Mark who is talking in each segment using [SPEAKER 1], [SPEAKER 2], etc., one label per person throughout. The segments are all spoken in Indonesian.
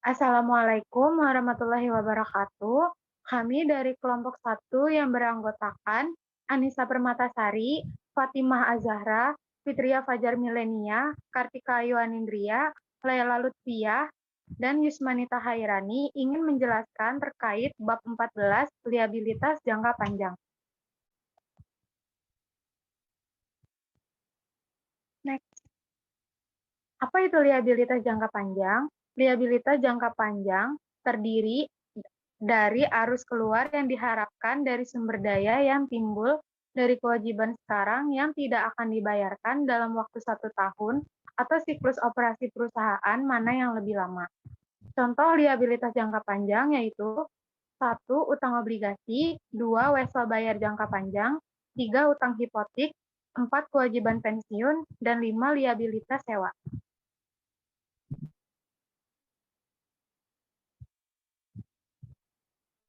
[SPEAKER 1] Assalamualaikum warahmatullahi wabarakatuh. Kami dari kelompok 1 yang beranggotakan Anissa Permatasari, Fatimah Azahra, Fitria Fajar Milenia, Kartika Ayu Anindria, Laila Lutfiyah, dan Yusmanita Hairani ingin menjelaskan terkait bab 14 liabilitas jangka panjang. Next. Apa itu liabilitas jangka panjang? Liabilitas jangka panjang terdiri dari arus keluar yang diharapkan dari sumber daya yang timbul dari kewajiban sekarang yang tidak akan dibayarkan dalam waktu 1 tahun atau siklus operasi perusahaan mana yang lebih lama. Contoh liabilitas jangka panjang yaitu 1. Utang obligasi, 2. Wesel bayar jangka panjang, 3. Utang hipotek, 4. Kewajiban pensiun, dan 5. Liabilitas sewa.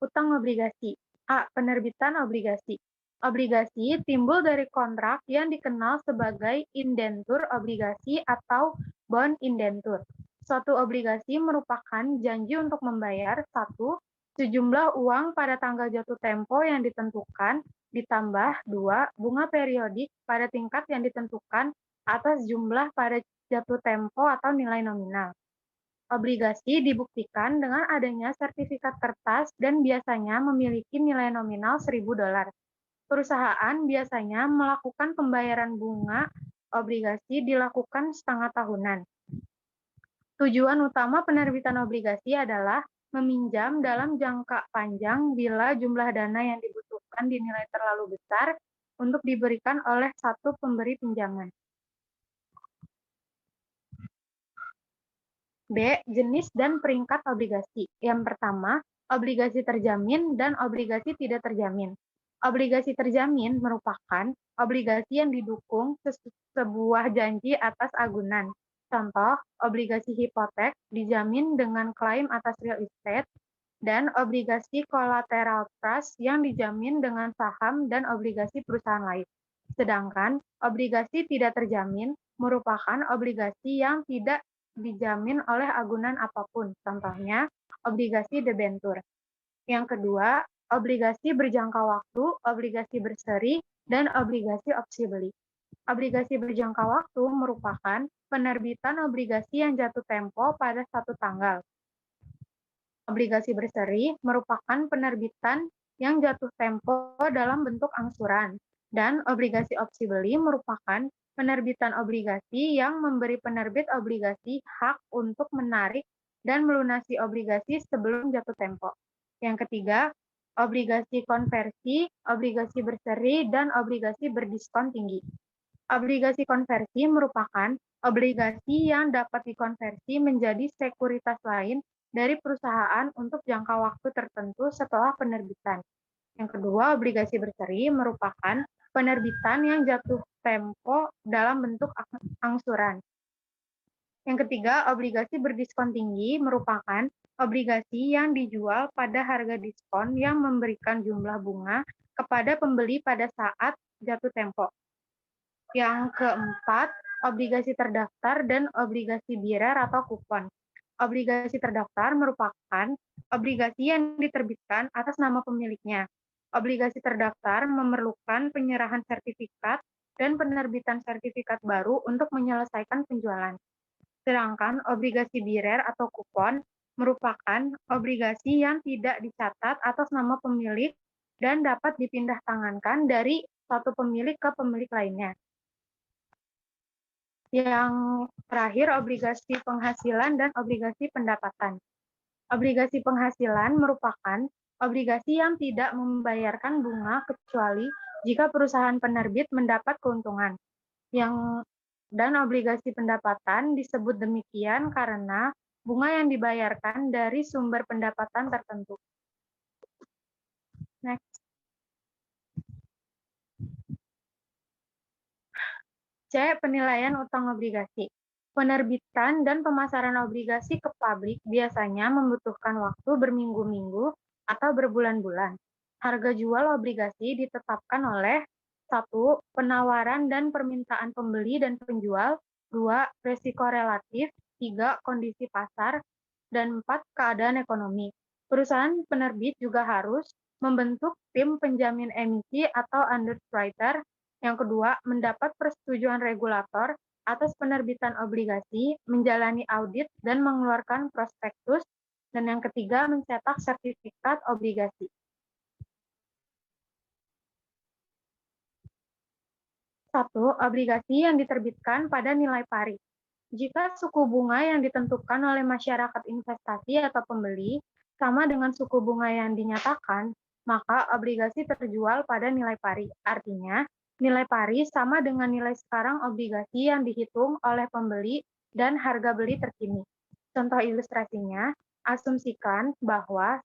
[SPEAKER 1] Utang obligasi. A. Penerbitan obligasi. Obligasi timbul dari kontrak yang dikenal sebagai indentur obligasi atau bond indentur. Suatu obligasi merupakan janji untuk membayar 1. Sejumlah uang pada tanggal jatuh tempo yang ditentukan, ditambah 2. Bunga periodik pada tingkat yang ditentukan atas jumlah pada jatuh tempo atau nilai nominal. Obligasi dibuktikan dengan adanya sertifikat kertas dan biasanya memiliki nilai nominal $1.000. Perusahaan biasanya melakukan pembayaran bunga obligasi dilakukan setengah tahunan. Tujuan utama penerbitan obligasi adalah meminjam dalam jangka panjang bila jumlah dana yang dibutuhkan dinilai terlalu besar untuk diberikan oleh satu pemberi pinjaman. B. Jenis dan peringkat obligasi. Yang pertama, obligasi terjamin dan obligasi tidak terjamin. Obligasi terjamin merupakan obligasi yang didukung sebuah janji atas agunan. Contoh, obligasi hipotek dijamin dengan klaim atas real estate, dan obligasi collateral trust yang dijamin dengan saham dan obligasi perusahaan lain. Sedangkan obligasi tidak terjamin merupakan obligasi yang tidak dijamin oleh agunan apapun, contohnya obligasi debentur. Yang kedua, obligasi berjangka waktu, obligasi berseri, dan obligasi opsi beli. Obligasi berjangka waktu merupakan penerbitan obligasi yang jatuh tempo pada satu tanggal. Obligasi berseri merupakan penerbitan yang jatuh tempo dalam bentuk angsuran, dan obligasi opsi beli merupakan penerbitan obligasi yang memberi penerbit obligasi hak untuk menarik dan melunasi obligasi sebelum jatuh tempo. Yang ketiga, obligasi konversi, obligasi berseri, dan obligasi berdiskon tinggi. Obligasi konversi merupakan obligasi yang dapat dikonversi menjadi sekuritas lain dari perusahaan untuk jangka waktu tertentu setelah penerbitan. Yang kedua, obligasi berseri merupakan penerbitan yang jatuh tempo dalam bentuk angsuran. Yang ketiga, obligasi berdiskon tinggi merupakan obligasi yang dijual pada harga diskon yang memberikan jumlah bunga kepada pembeli pada saat jatuh tempo. Yang keempat, obligasi terdaftar dan obligasi birer atau kupon. Obligasi terdaftar merupakan obligasi yang diterbitkan atas nama pemiliknya. Obligasi terdaftar memerlukan penyerahan sertifikat dan penerbitan sertifikat baru untuk menyelesaikan penjualan. Sedangkan obligasi birer atau kupon merupakan obligasi yang tidak dicatat atas nama pemilik dan dapat dipindah tangankan dari satu pemilik ke pemilik lainnya. Yang terakhir, obligasi penghasilan dan obligasi pendapatan. Obligasi penghasilan merupakan obligasi yang tidak membayarkan bunga kecuali jika perusahaan penerbit mendapat keuntungan. Dan obligasi pendapatan disebut demikian karena bunga yang dibayarkan dari sumber pendapatan tertentu. Next. C. Penilaian utang obligasi. Penerbitan dan pemasaran obligasi ke publik biasanya membutuhkan waktu berminggu-minggu atau berbulan-bulan. Harga jual obligasi ditetapkan oleh 1. Penawaran dan permintaan pembeli dan penjual, 2. Risiko relatif, 3. Kondisi pasar, dan 4, keadaan ekonomi. Perusahaan penerbit juga harus membentuk tim penjamin emisi atau underwriter. Yang kedua, mendapat persetujuan regulator atas penerbitan obligasi, menjalani audit, dan mengeluarkan prospektus. Dan yang ketiga, mencetak sertifikat obligasi. Satu, obligasi yang diterbitkan pada nilai pari. Jika suku bunga yang ditentukan oleh masyarakat investasi atau pembeli sama dengan suku bunga yang dinyatakan, maka obligasi terjual pada nilai pari. Artinya, nilai pari sama dengan nilai sekarang obligasi yang dihitung oleh pembeli dan harga beli terkini. Contoh ilustrasinya, asumsikan bahwa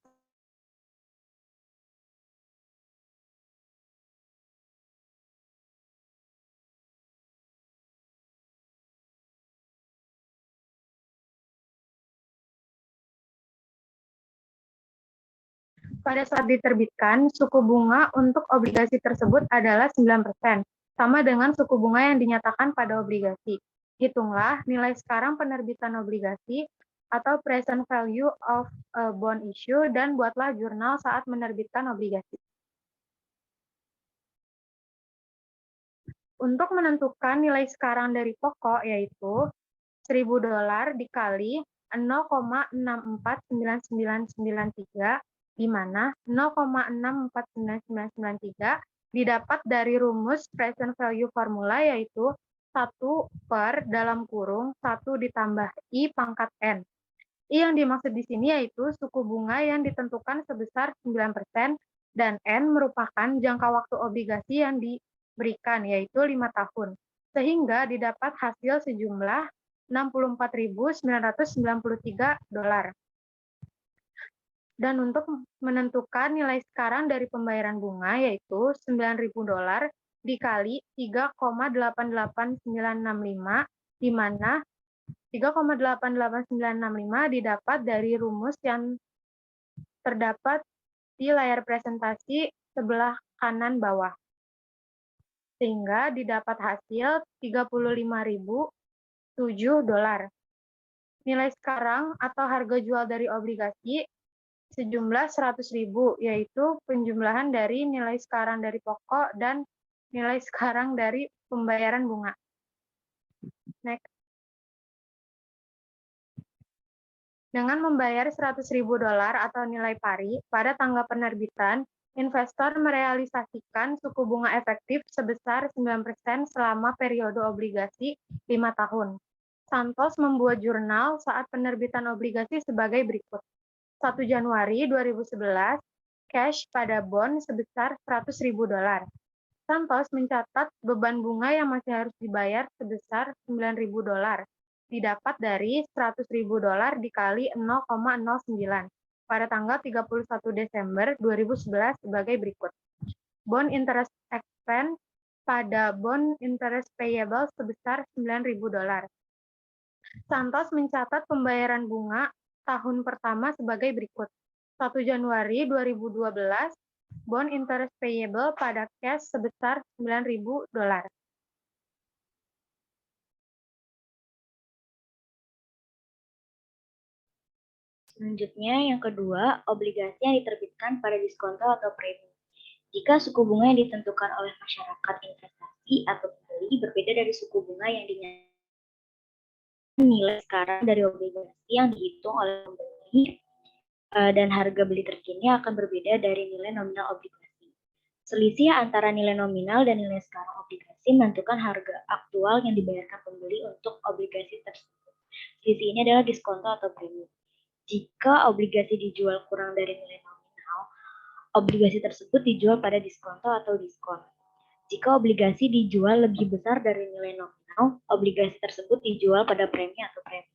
[SPEAKER 1] pada saat diterbitkan, suku bunga untuk obligasi tersebut adalah 9%, sama dengan suku bunga yang dinyatakan pada obligasi. Hitunglah nilai sekarang penerbitan obligasi atau present value of a bond issue dan buatlah jurnal saat menerbitkan obligasi. Untuk menentukan nilai sekarang dari pokok yaitu $1.000 dikali 0,649993, di mana 0,649993 didapat dari rumus present value formula yaitu 1 per dalam kurung 1 ditambah I pangkat N. I yang dimaksud di sini yaitu suku bunga yang ditentukan sebesar 9% dan N merupakan jangka waktu obligasi yang diberikan yaitu 5 tahun. Sehingga didapat hasil sejumlah $64.993. Dan untuk menentukan nilai sekarang dari pembayaran bunga yaitu $9.000 dikali 3,88965, di mana 3,88965 didapat dari rumus yang terdapat di layar presentasi sebelah kanan bawah. Sehingga didapat hasil $35.007. Nilai sekarang atau harga jual dari obligasi sejumlah 100.000, yaitu penjumlahan dari nilai sekarang dari pokok dan nilai sekarang dari pembayaran bunga. Next. Dengan membayar $100.000 atau nilai pari pada tanggal penerbitan, investor merealisasikan suku bunga efektif sebesar 9% selama periode obligasi 5 tahun. Santos membuat jurnal saat penerbitan obligasi sebagai berikut. 1 Januari 2011, cash pada bond sebesar $100.000. Santos mencatat beban bunga yang masih harus dibayar sebesar $9.000. Didapat dari $100.000 dikali 0,09 pada tanggal 31 Desember 2011 sebagai berikut. Bond interest expense pada bond interest payable sebesar $9.000. Santos mencatat pembayaran bunga tahun pertama sebagai berikut. 1 Januari 2012, bond interest payable pada cash sebesar $9.000.
[SPEAKER 2] Selanjutnya, yang kedua, obligasi yang diterbitkan pada diskonto atau premi. Jika suku bunga yang ditentukan oleh masyarakat investasi atau pembeli berbeda dari suku bunga yang dinyatakan, nilai sekarang dari obligasi yang dihitung oleh pembeli dan harga beli terkini akan berbeda dari nilai nominal obligasi. Selisih antara nilai nominal dan nilai sekarang obligasi menentukan harga aktual yang dibayarkan pembeli untuk obligasi tersebut. Selisih ini adalah diskonto atau premi. Jika obligasi dijual kurang dari nilai nominal, obligasi tersebut dijual pada diskonto atau diskon. Jika obligasi dijual lebih besar dari nilai nominal, obligasi tersebut dijual pada premi atau premi.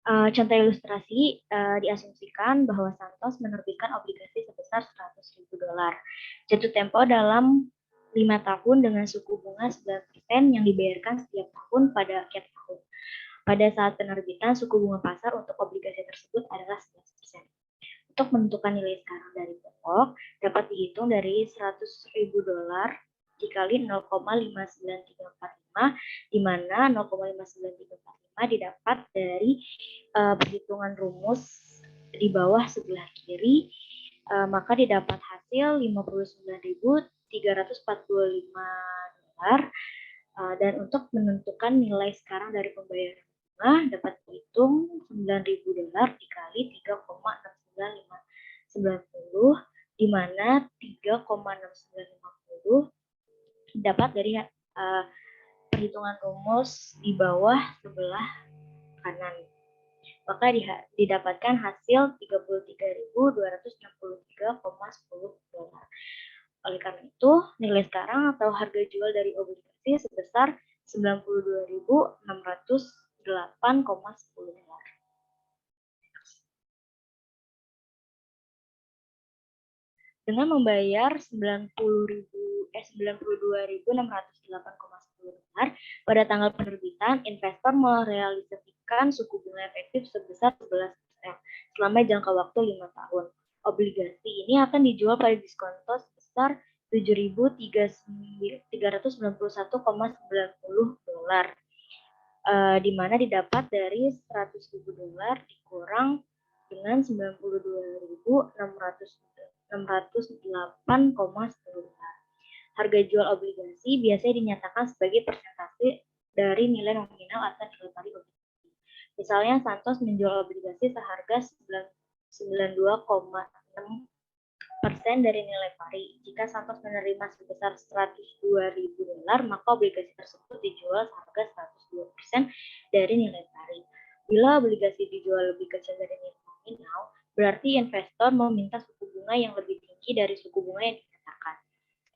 [SPEAKER 2] Contoh ilustrasi diasumsikan bahwa Santos menerbitkan obligasi sebesar $100.000 jatuh tempo dalam 5 tahun dengan suku bunga 9% yang dibayarkan setiap tahun pada akhir tahun. Pada saat penerbitan, suku bunga pasar untuk obligasi tersebut adalah 11%. Untuk menentukan nilai sekarang dari pokok, dapat dihitung dari $100.000 dikali 0,59345, di mana 0,59345 didapat dari perhitungan rumus di bawah sebelah kiri, maka didapat hasil $59.345. Dan untuk menentukan nilai sekarang dari pembayaran bunga dapat dihitung $9.000 dikali 3,6990, di mana 3,6950 dapat dari perhitungan rumus di bawah sebelah kanan. Maka didapatkan hasil $33.263,10. Oleh karena itu, nilai sekarang atau harga jual dari obligasi sebesar $92.608,10. Dengan membayar $92.608,10 pada tanggal penerbitan, investor merealisasikan suku bunga efektif sebesar 11% selama jangka waktu 5 tahun. Obligasi ini akan dijual pada diskonto sebesar $7.391,90, di mana didapat dari $100.000 dikurang dengan $92.608,10. Harga jual obligasi biasanya dinyatakan sebagai persentase dari nilai nominal atau nilai pari obligasi. Misalnya Santos menjual obligasi seharga 92,6% dari nilai pari. Jika Santos menerima sebesar $102.000, maka obligasi tersebut dijual seharga 102% dari nilai pari. Bila obligasi dijual lebih kecil dari nilai nominal, berarti investor meminta suku bunga yang lebih tinggi dari suku bunga yang dinyatakan.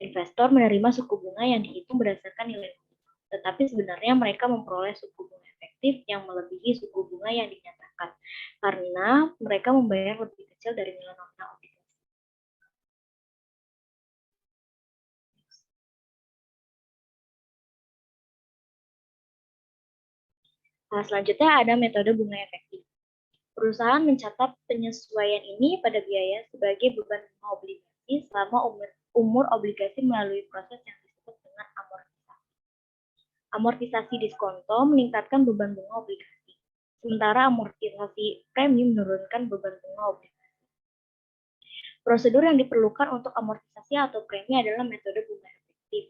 [SPEAKER 2] Investor menerima suku bunga yang dihitung berdasarkan nilai nominal, tetapi sebenarnya mereka memperoleh suku bunga efektif yang melebihi suku bunga yang dinyatakan, karena mereka membayar lebih kecil dari nilai nominal obligasi. Selanjutnya ada metode bunga efektif. Perusahaan mencatat penyesuaian ini pada biaya sebagai beban bunga obligasi selama umur obligasi melalui proses yang disebut dengan amortisasi. Amortisasi diskonto meningkatkan beban bunga obligasi, sementara amortisasi premi menurunkan beban bunga obligasi. Prosedur yang diperlukan untuk amortisasi atau premi adalah metode bunga efektif.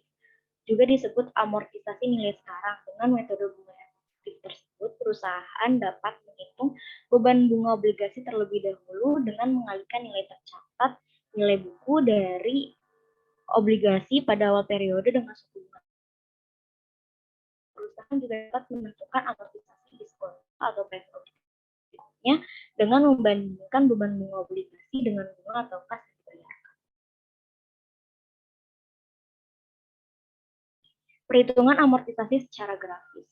[SPEAKER 2] Juga disebut amortisasi nilai sekarang. Dengan metode bunga efektif tersebut, perusahaan dapat menghitung beban bunga obligasi terlebih dahulu dengan mengalihkan nilai tercatat nilai buku dari obligasi pada awal periode dengan suku bunga. Perusahaan juga dapat menentukan amortisasi diskon atau premi obligasinya dengan membandingkan beban bunga obligasi dengan bunga atau kas yang dibayarkan. Perhitungan amortisasi secara grafis.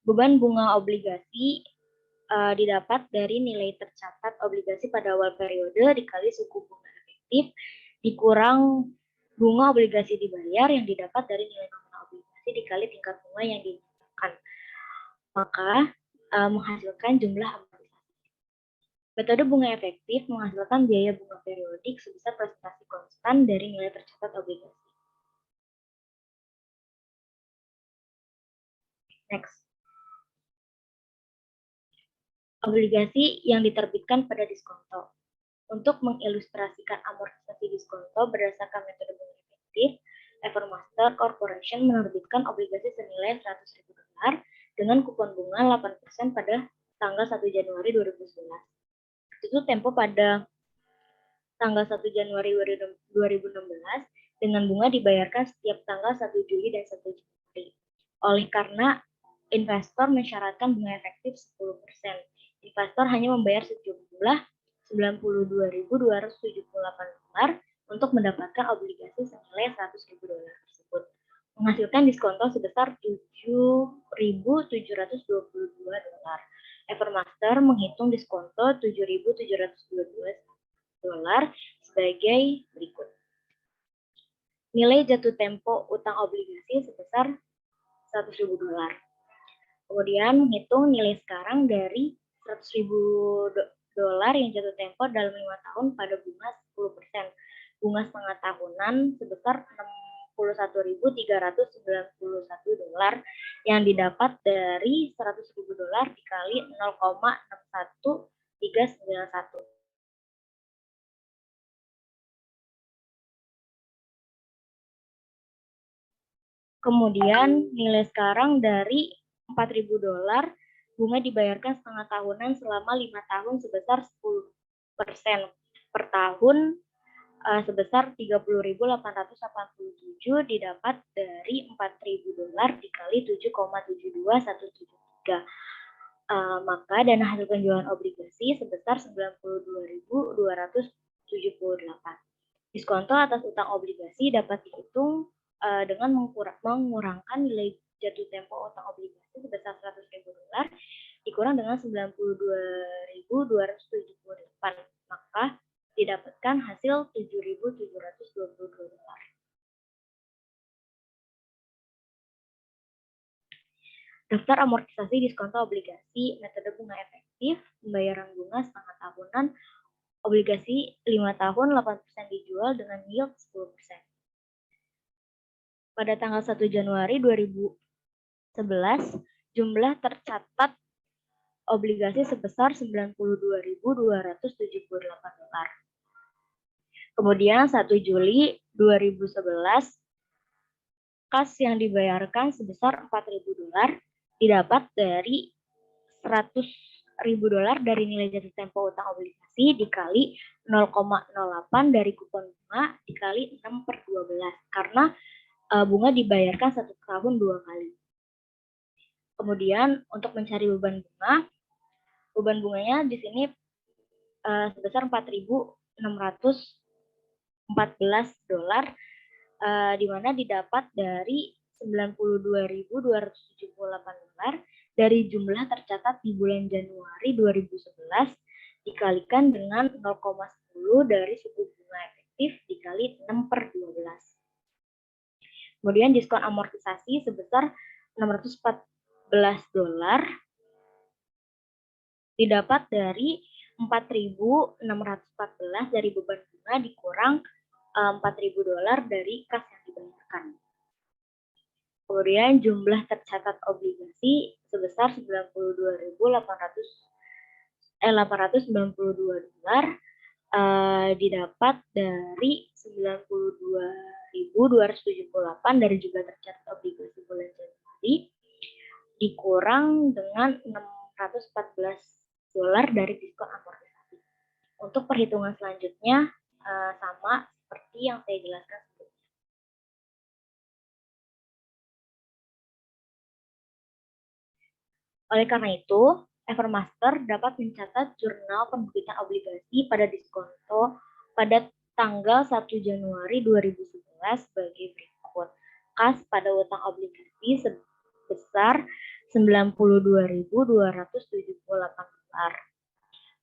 [SPEAKER 2] Beban bunga obligasi didapat dari nilai tercatat obligasi pada awal periode dikali suku bunga efektif dikurang bunga obligasi dibayar yang didapat dari nilai nominal obligasi dikali tingkat bunga yang dinyatakan, maka menghasilkan jumlah amortisasi. Metode bunga efektif menghasilkan biaya bunga periodik sebesar presentasi konstan dari nilai tercatat obligasi. Next. Obligasi yang diterbitkan pada diskonto. Untuk mengilustrasikan amortisasi diskonto berdasarkan metode bunga efektif, Evermaster Corporation menerbitkan obligasi senilai $100.000 dengan kupon bunga 8% pada tanggal 1 Januari 2011. Itu tempo pada tanggal 1 Januari 2016 dengan bunga dibayarkan setiap tanggal 1 Juli dan 1 Januari. Oleh karena investor mensyaratkan bunga efektif 10%. Investor hanya membayar sejumlah $92.278 untuk mendapatkan obligasi senilai $100.000 tersebut, menghasilkan diskonto sebesar $7.722. Evermaster menghitung diskonto $7.722 sebagai berikut. Nilai jatuh tempo utang obligasi sebesar $100.000. Kemudian menghitung nilai sekarang dari $100.000 yang jatuh tempo dalam 5 tahun pada bunga 10%. Bunga setengah tahunan sebesar $61.391 yang didapat dari $100.000 dikali 0,61391. Kemudian nilai sekarang dari $4.000, bunga dibayarkan setengah tahunan selama 5 tahun sebesar 10% per tahun sebesar $30.887 didapat dari $4.000 dikali 7,72173. Maka dana hasil penjualan obligasi sebesar 92.278. Diskonto atas utang obligasi dapat dihitung dengan mengurangkan nilai jatuh tempo utang obligasi sebesar $100.000 dikurang dengan 92.278, maka didapatkan hasil $7.722. Daftar amortisasi diskonto obligasi, metode bunga efektif, pembayaran bunga setengah tahunan, obligasi 5 tahun 8% dijual dengan yield 10%. Pada tanggal 1 Januari 2011, jumlah tercatat obligasi sebesar $92.278. Kemudian 1 Juli 2011, kas yang dibayarkan sebesar $4.000 didapat dari $100.000 dari nilai jatuh tempo utang obligasi dikali 0,08 dari kupon bunga dikali 6/12 karena bunga dibayarkan 1 tahun 2 kali. Kemudian untuk mencari beban bunganya di sini sebesar $4.614, di mana didapat dari $92.278 dari jumlah tercatat di bulan Januari 2011 dikalikan dengan 0,10 dari suku bunga efektif dikali 6/12. Kemudian diskon amortisasi sebesar $614 didapat dari $4.614 dari beban bunga dikurang $4.000 dari kas yang dibayarkan. Kemudian jumlah tercatat obligasi sebesar $892 didapat dari 92.278 dari jumlah tercatat obligasi bulan Januari dikurang dengan $614 dari diskon amortisasi. Untuk perhitungan selanjutnya sama seperti yang saya jelaskan sebelumnya. Oleh karena itu, Evermaster dapat mencatat jurnal penerbitan obligasi pada diskonto pada tanggal 1 Januari 2011 sebagai berikut. Kas pada utang obligasi sebesar $92.278.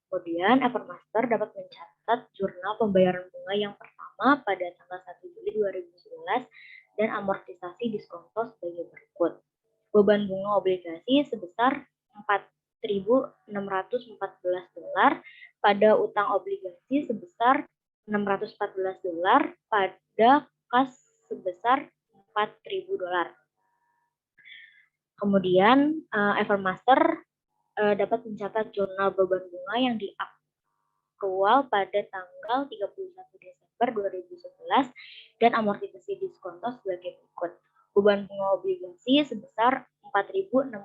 [SPEAKER 2] Kemudian Evermaster dapat mencatat jurnal pembayaran bunga yang pertama pada tanggal 1 Juli 2011 dan amortisasi diskonto sebagai berikut. Beban bunga obligasi sebesar $4.614 pada utang obligasi sebesar $614 pada kas sebesar $4.000. Kemudian Evermaster dapat mencatat jurnal beban bunga yang diakrual pada tanggal 31 Desember 2011 dan amortisasi diskonto sebagai berikut. Beban bunga obligasi sebesar $4.645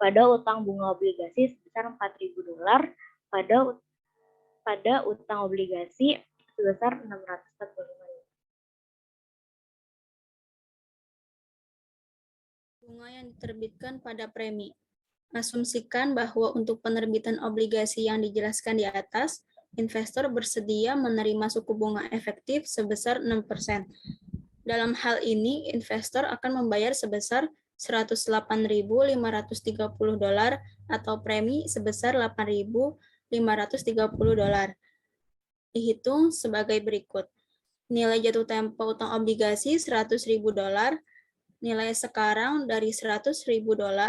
[SPEAKER 2] pada utang bunga obligasi sebesar $4.000 pada utang obligasi sebesar $645.
[SPEAKER 3] Bunga yang diterbitkan pada premi. Asumsikan bahwa untuk penerbitan obligasi yang dijelaskan di atas, investor bersedia menerima suku bunga efektif sebesar 6%. Dalam hal ini, investor akan membayar sebesar $108.530 atau premi sebesar $8.530. Dihitung sebagai berikut. Nilai jatuh tempo utang obligasi $100.000, nilai sekarang dari $100.000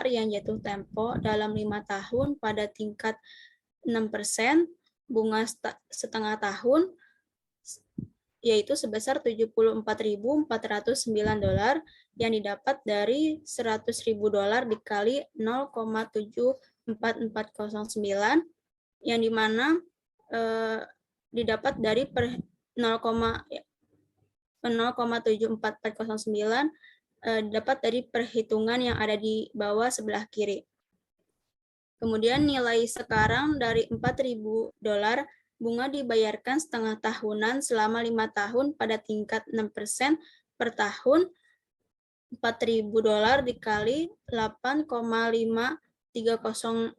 [SPEAKER 3] yang jatuh tempo dalam 5 tahun pada tingkat 6%, bunga setengah tahun, yaitu sebesar $74.409 yang didapat dari $100.000 dikali 0,74409, yang dimana didapat dari 0,74409 dapat dari perhitungan yang ada di bawah sebelah kiri. Kemudian nilai sekarang dari $4.000, bunga dibayarkan setengah tahunan selama 5 tahun pada tingkat 6% per tahun. $4.000 dikali 8,53020,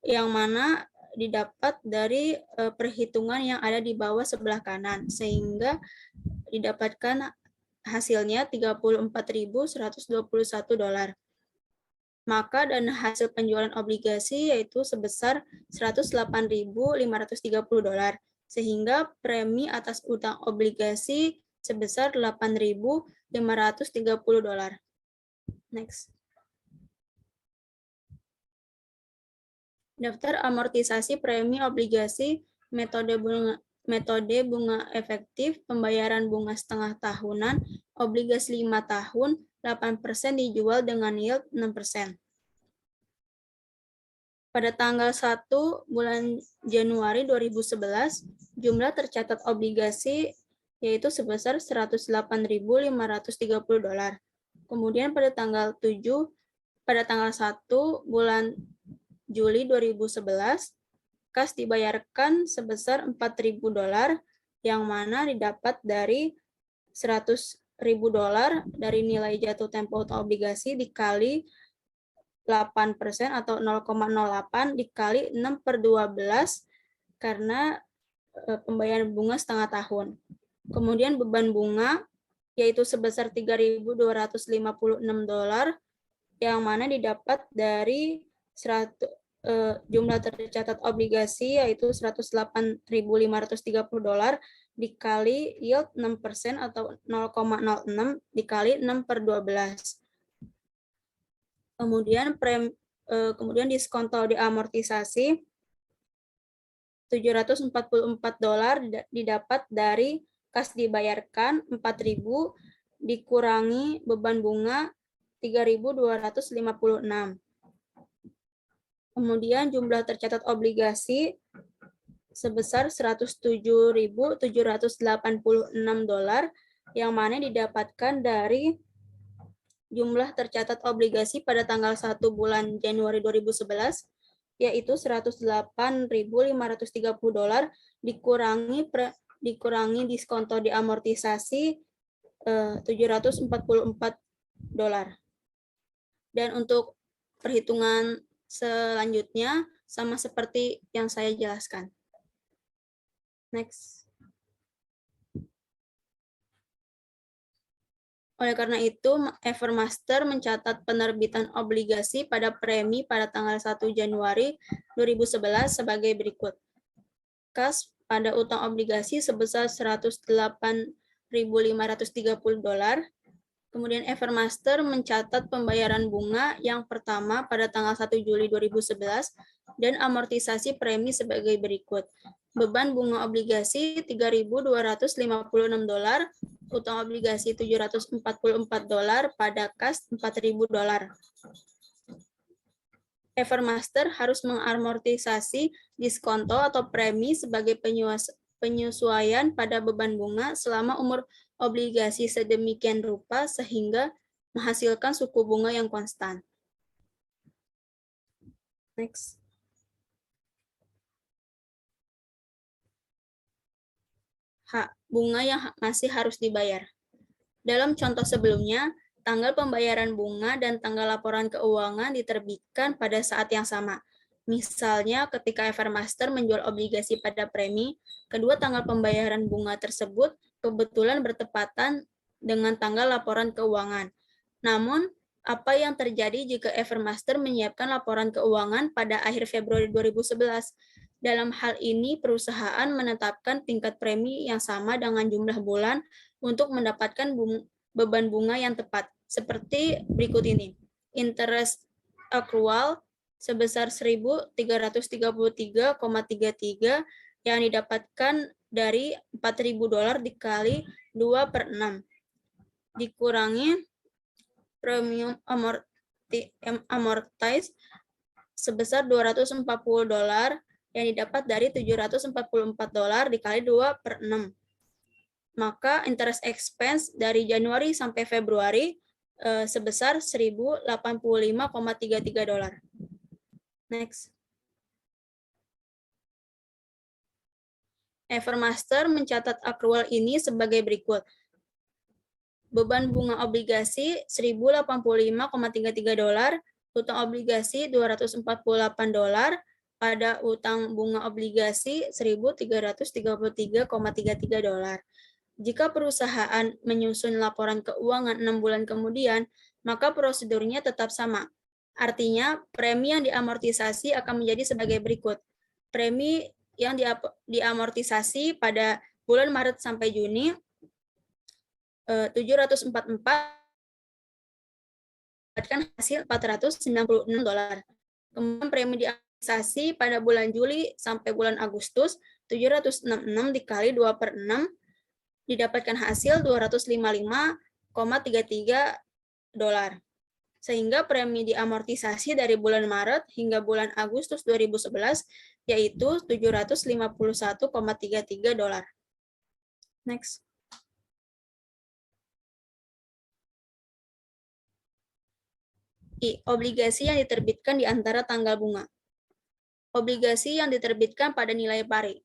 [SPEAKER 3] yang mana didapat dari perhitungan yang ada di bawah sebelah kanan, sehingga didapatkan hasilnya $34.121. Maka dana hasil penjualan obligasi yaitu sebesar $108.530, sehingga premi atas utang obligasi sebesar $8.530. Next. Daftar amortisasi premi obligasi, metode bunga efektif, pembayaran bunga setengah tahunan, obligasi 5 tahun, 8% dijual dengan yield 6%. Pada tanggal 1 bulan Januari 2011, jumlah tercatat obligasi yaitu sebesar $108.530. Kemudian pada tanggal 1 bulan Juli 2011, kas dibayarkan sebesar $4.000, yang mana didapat dari $100.000 dari nilai jatuh tempo utang obligasi dikali 8% atau 0,08 dikali 6/12 karena pembayaran bunga setengah tahun. Kemudian beban bunga yaitu sebesar $3.256, yang mana didapat dari jumlah tercatat obligasi yaitu $108.530 dikali yield 6% atau 0,06 dikali 6/12. Kemudian diskonto diamortisasi $744 didapat dari kas dibayarkan $4.000 dikurangi beban bunga $3.256. Kemudian jumlah tercatat obligasi sebesar $107.786, yang mana didapatkan dari jumlah tercatat obligasi pada tanggal 1 bulan Januari 2011, yaitu $108.530 dikurangi diskonto diamortisasi $744. Dan untuk perhitungan selanjutnya sama seperti yang saya jelaskan. Next. Oleh karena itu, Evermaster mencatat penerbitan obligasi pada premi pada tanggal 1 Januari 2011 sebagai berikut. Kas pada utang obligasi sebesar $108.530. Kemudian Evermaster mencatat pembayaran bunga yang pertama pada tanggal 1 Juli 2011 dan amortisasi premi sebagai berikut. Beban bunga obligasi $3.256, utang obligasi $744 pada kas $4.000. Evermaster harus mengamortisasi diskonto atau premi sebagai penyesuaian pada beban bunga selama umur obligasi sedemikian rupa sehingga menghasilkan suku bunga yang konstan. Next. Bunga yang masih harus dibayar. Dalam contoh sebelumnya, tanggal pembayaran bunga dan tanggal laporan keuangan diterbitkan pada saat yang sama. Misalnya, ketika Evermaster menjual obligasi pada premi, kedua tanggal pembayaran bunga tersebut kebetulan bertepatan dengan tanggal laporan keuangan. Namun, apa yang terjadi jika Evermaster menyiapkan laporan keuangan pada akhir Februari 2011? Dalam hal ini, perusahaan menetapkan tingkat premi yang sama dengan jumlah bulan untuk mendapatkan beban bunga yang tepat, seperti berikut ini. Interest accrual sebesar 1.333,33 yang didapatkan dari $4.000 dikali 2/6 dikurangi premium amortize sebesar $240 yang didapat dari $744 dikali 2/6. Maka interest expense dari Januari sampai Februari sebesar $1.085,33. Next. Evermaster mencatat accrual ini sebagai berikut. Beban bunga obligasi $1.085,33, utang obligasi $248, pada utang bunga obligasi $1.333,33. Jika perusahaan menyusun laporan keuangan 6 bulan kemudian, maka prosedurnya tetap sama. Artinya, premi yang diamortisasi akan menjadi sebagai berikut. Premi yang diamortisasi pada bulan Maret sampai Juni, 744 mendapatkan hasil $496. Kemudian premi diamortisasi pada bulan Juli sampai bulan Agustus, 766 dikali 2/6 didapatkan hasil $255,33. Sehingga premi diamortisasi dari bulan Maret hingga bulan Agustus 2011 yaitu $751,33. Next. Obligasi yang diterbitkan di antara tanggal bunga. Obligasi yang diterbitkan pada nilai pari.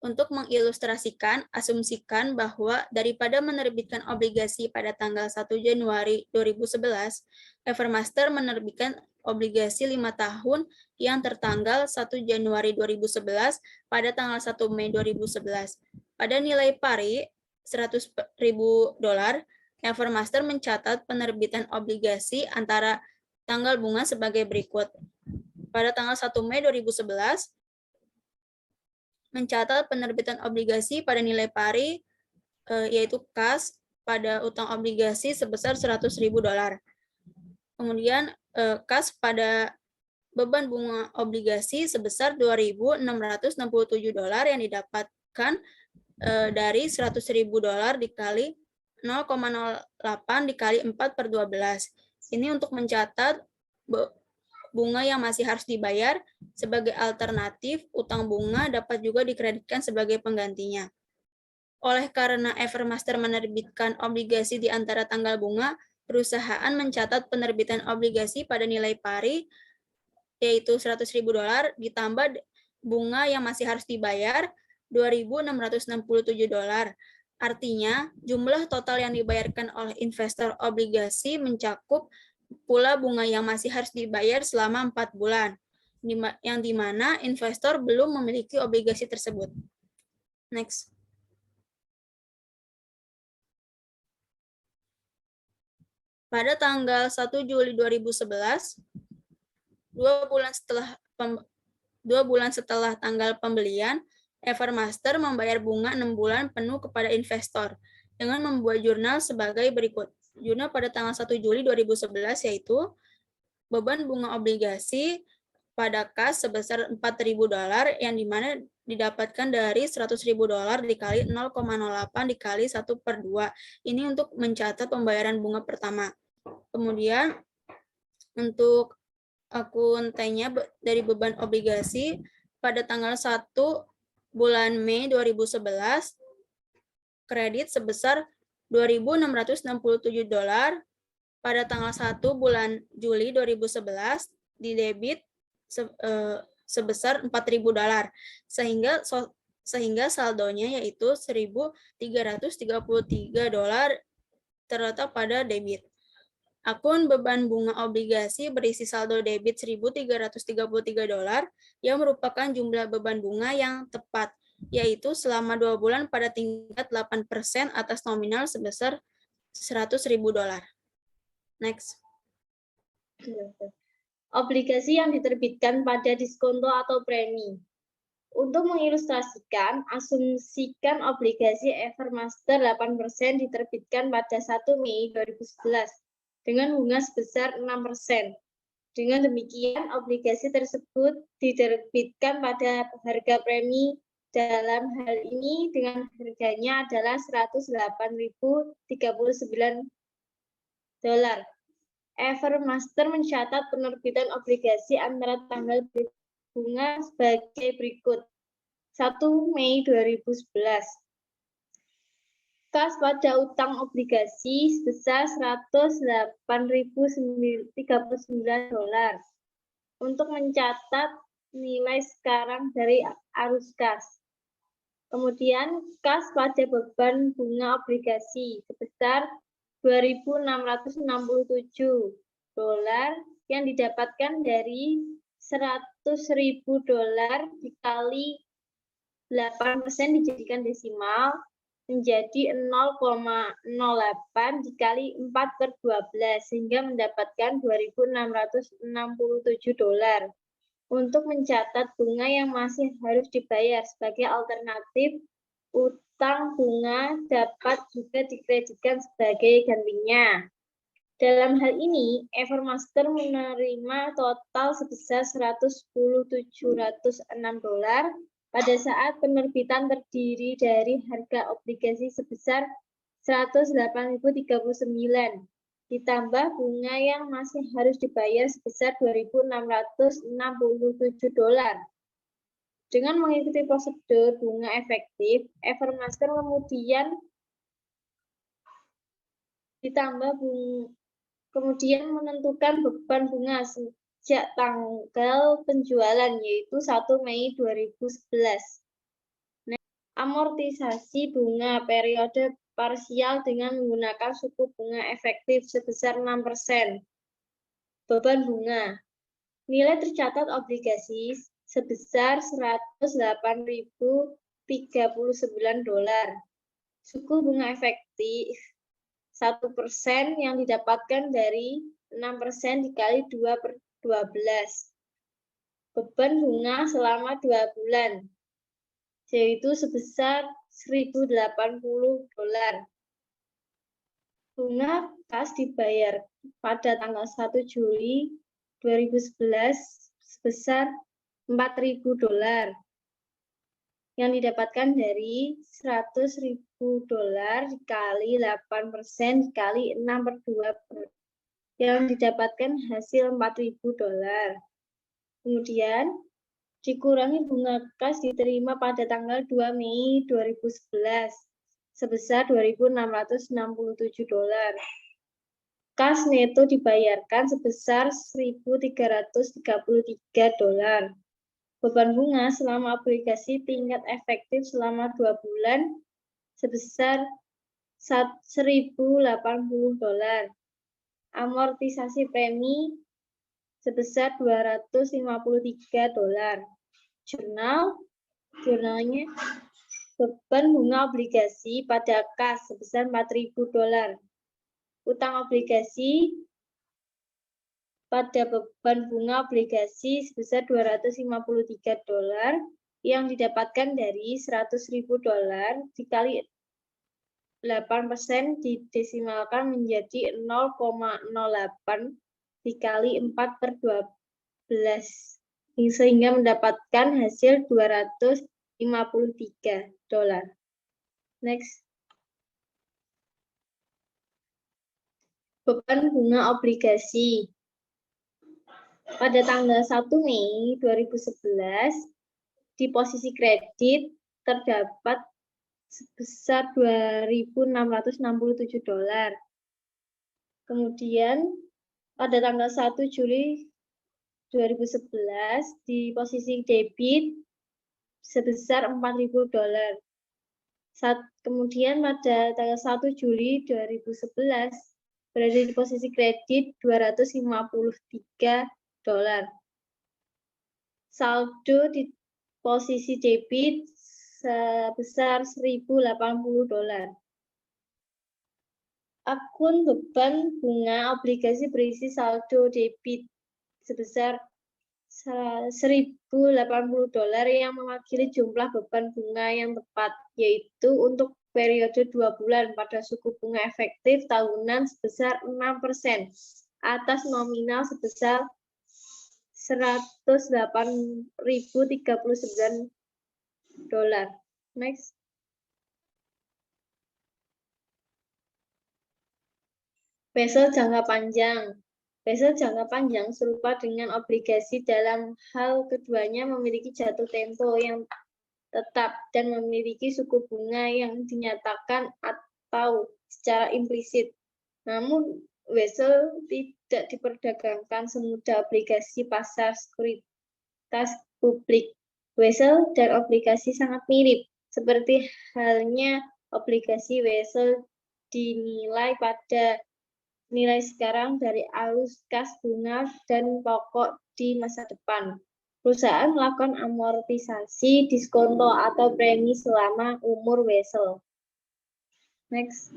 [SPEAKER 3] Untuk mengilustrasikan, asumsikan bahwa daripada menerbitkan obligasi pada tanggal 1 Januari 2011, Evermaster menerbitkan obligasi 5 tahun yang tertanggal 1 Januari 2011 pada tanggal 1 Mei 2011. Pada nilai pari $100.000, Evermaster mencatat penerbitan obligasi antara tanggal bunga sebagai berikut. Pada tanggal 1 Mei 2011, mencatat penerbitan obligasi pada nilai pari, yaitu kas, pada utang obligasi sebesar $100.000. Kemudian kas pada beban bunga obligasi sebesar $2.667 yang didapatkan dari $100.000 dikali 0,08 dikali 4/12. Ini untuk mencatat bunga yang masih harus dibayar. Sebagai alternatif, utang bunga dapat juga dikreditkan sebagai penggantinya. Oleh karena Evermaster menerbitkan obligasi di antara tanggal bunga, perusahaan mencatat penerbitan obligasi pada nilai pari, yaitu $100.000 ditambah bunga yang masih harus dibayar, $2.667. Artinya, jumlah total yang dibayarkan oleh investor obligasi mencakup pula bunga yang masih harus dibayar selama 4 bulan, yang dimana investor belum memiliki obligasi tersebut. Next. Pada tanggal 1 Juli 2011, 2 bulan setelah tanggal pembelian, Evermaster membayar bunga 6 bulan penuh kepada investor dengan membuat jurnal sebagai berikut. Jurnal pada tanggal 1 Juli 2011 yaitu beban bunga obligasi pada kas sebesar $4.000 yang dimana didapatkan dari $100.000 dikali 0,08 dikali 1/2. Ini untuk mencatat pembayaran bunga pertama. Kemudian untuk akun T-nya dari beban obligasi pada tanggal 1 bulan Mei 2011 kredit sebesar $2.667, pada tanggal 1 bulan Juli 2011 di debit sebesar $4.000 sehingga saldonya yaitu $1.333 terletak pada debit. Akun beban bunga obligasi berisi saldo debit $1.333 yang merupakan jumlah beban bunga yang tepat, yaitu selama 2 bulan pada tingkat 8% atas nominal sebesar $100.000. Next.
[SPEAKER 4] Obligasi yang diterbitkan pada diskonto atau premi. Untuk mengilustrasikan, asumsikan obligasi Evermaster 8% diterbitkan pada 1 Mei 2011 dengan bunga sebesar 6%. Dengan demikian, obligasi tersebut diterbitkan pada harga premi dalam hal ini dengan harganya adalah $108.039. Evermaster mencatat penerbitan obligasi antara tanggal bunga sebagai berikut. 1 Mei 2011. Kas pada utang obligasi sebesar $108.039. Untuk mencatat nilai sekarang dari arus kas. Kemudian kas pada beban bunga obligasi sebesar $2.667 yang didapatkan dari $100.000 dikali 8% dijadikan desimal menjadi 0,08 dikali 4/12 sehingga mendapatkan $2.667. Untuk mencatat bunga yang masih harus dibayar sebagai alternatif, utang bunga dapat juga dikreditkan sebagai gantinya. Dalam hal ini, Evermaster menerima total sebesar $110.706 pada saat penerbitan terdiri dari harga obligasi sebesar $108.039, ditambah bunga yang masih harus dibayar sebesar $2.667. Dengan mengikuti prosedur bunga efektif, Evermaster kemudian menentukan beban bunga sejak tanggal penjualan, yaitu 1 Mei 2011. Amortisasi bunga periode parsial dengan menggunakan suku bunga efektif sebesar 6%. Beban bunga. Nilai tercatat obligasi sebesar $108.039. Suku bunga efektif 1% yang didapatkan dari 6% dikali 2/12. Beban bunga selama 2 bulan, yaitu sebesar $1.080. Bunga kas dibayar pada tanggal 1 Juli 2011 sebesar $4.000 yang didapatkan dari $100.000 dikali 8% dikali 6/2 yang didapatkan hasil $4.000. Kemudian dikurangi bunga kas diterima pada tanggal 2 Mei 2011 sebesar $2.667. Kas neto dibayarkan sebesar $1.333. Beban bunga selama obligasi tingkat efektif selama 2 bulan sebesar $1.080. Amortisasi premi sebesar $253. Jurnalnya beban bunga obligasi pada kas sebesar $4.000. Utang obligasi pada beban bunga obligasi sebesar $253 yang didapatkan dari $100.000 dikali 8% didesimalkan menjadi 0,08 dikali 4/12 sehingga mendapatkan hasil $253. Next. Beban bunga obligasi. Pada tanggal 1 Mei 2011, di posisi kredit terdapat sebesar $2.667. Kemudian pada tanggal 1 Juli 2011, di posisi debit sebesar $4.000. Kemudian pada tanggal 1 Juli 2011, berada di posisi kredit $253. Saldo di posisi debit sebesar $1.080. Akun beban bunga obligasi berisi saldo debit sebesar $1.080 yang mewakili jumlah beban bunga yang tepat, yaitu untuk periode 2 bulan pada suku bunga efektif tahunan sebesar 6% atas nominal sebesar $108.039. Next. Basel jangka panjang. Basel jangka panjang serupa dengan obligasi dalam hal keduanya memiliki jatuh tempo yang tetap dan memiliki suku bunga yang dinyatakan atau secara implisit. Namun, Basel tidak diperdagangkan semudah obligasi pasar sekuritas publik. Basel dan obligasi sangat mirip, seperti halnya obligasi Basel dinilai pada nilai sekarang dari arus kas bunga dan pokok di masa depan. Perusahaan melakukan amortisasi diskonto atau premi selama umur Basel. Next.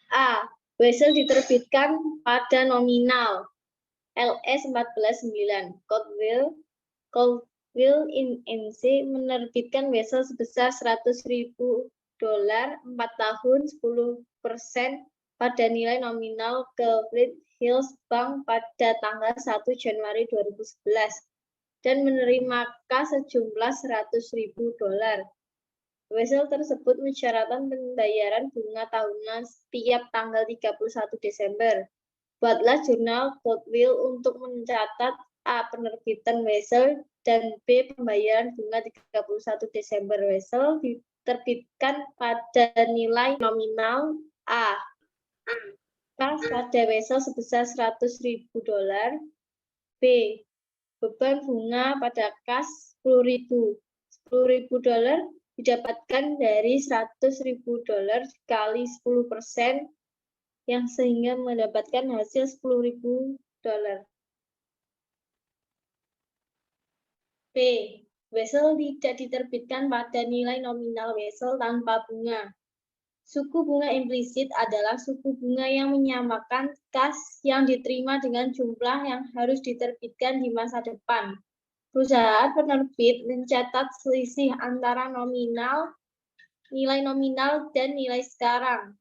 [SPEAKER 4] A. Basel diterbitkan pada nominal LS 14.9. Caldwell NC menerbitkan Basel sebesar $100.000 4 tahun 10% pada nilai nominal ke Fleet Hills Bank pada tanggal 1 Januari 2011 dan menerima kas sejumlah $100.000. Basel tersebut mensyaratkan pembayaran bunga tahunan setiap tanggal 31 Desember. Buatlah jurnal Caldwell untuk mencatat A. Penerbitan Basel dan B. Pembayaran bunga 31 Desember. Basel diterbitkan pada nilai nominal A. Kas pada Basel sebesar $100.000. B. Beban bunga pada kas $10.000. $10.000 didapatkan dari $100.000 dikali 10% yang sehingga mendapatkan hasil $10.000. B. Basel tidak diterbitkan pada nilai nominal Basel tanpa bunga. Suku bunga implisit adalah suku bunga yang menyamakan kas yang diterima dengan jumlah yang harus diterbitkan di masa depan. Perusahaan penerbit mencatat selisih antara nilai nominal dan nilai sekarang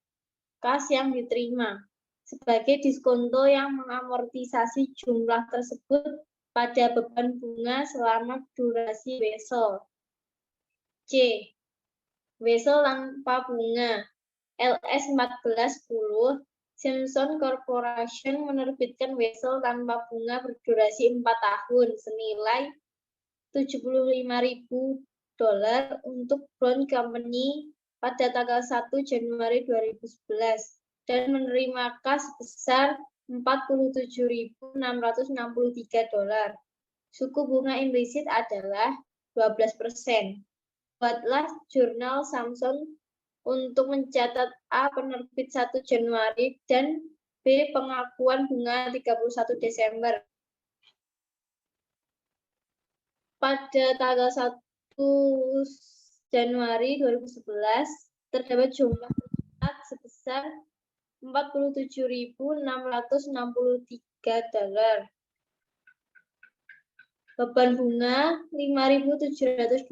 [SPEAKER 4] kas yang diterima sebagai diskonto yang mengamortisasi jumlah tersebut pada beban bunga selama durasi Basel. C. Basel tanpa bunga. LS 1410 Simpson Corporation menerbitkan Basel tanpa bunga berdurasi 4 tahun senilai $75.000 untuk Brown Company pada tanggal 1 Januari 2011 dan menerima kas besar $47.663. Suku bunga implisit adalah 12%. Buatlah jurnal Samsung untuk mencatat A. Penerbit 1 Januari dan B. Pengakuan bunga 31 Desember. Pada tanggal 1 Januari 2011, terdapat jumlah tercatat sebesar $47.663. Beban bunga $5.720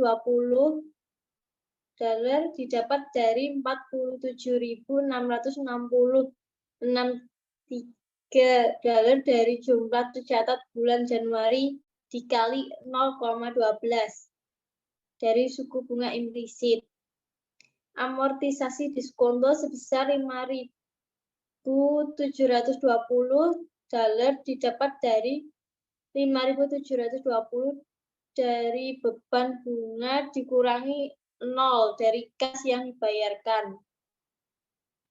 [SPEAKER 4] didapat dari $47.663 dari jumlah tercatat bulan Januari dikali 0,12 dari suku bunga implisit. Amortisasi diskonto sebesar $5.720 didapat dari $5.720 dari beban bunga dikurangi 0 dari kas yang dibayarkan.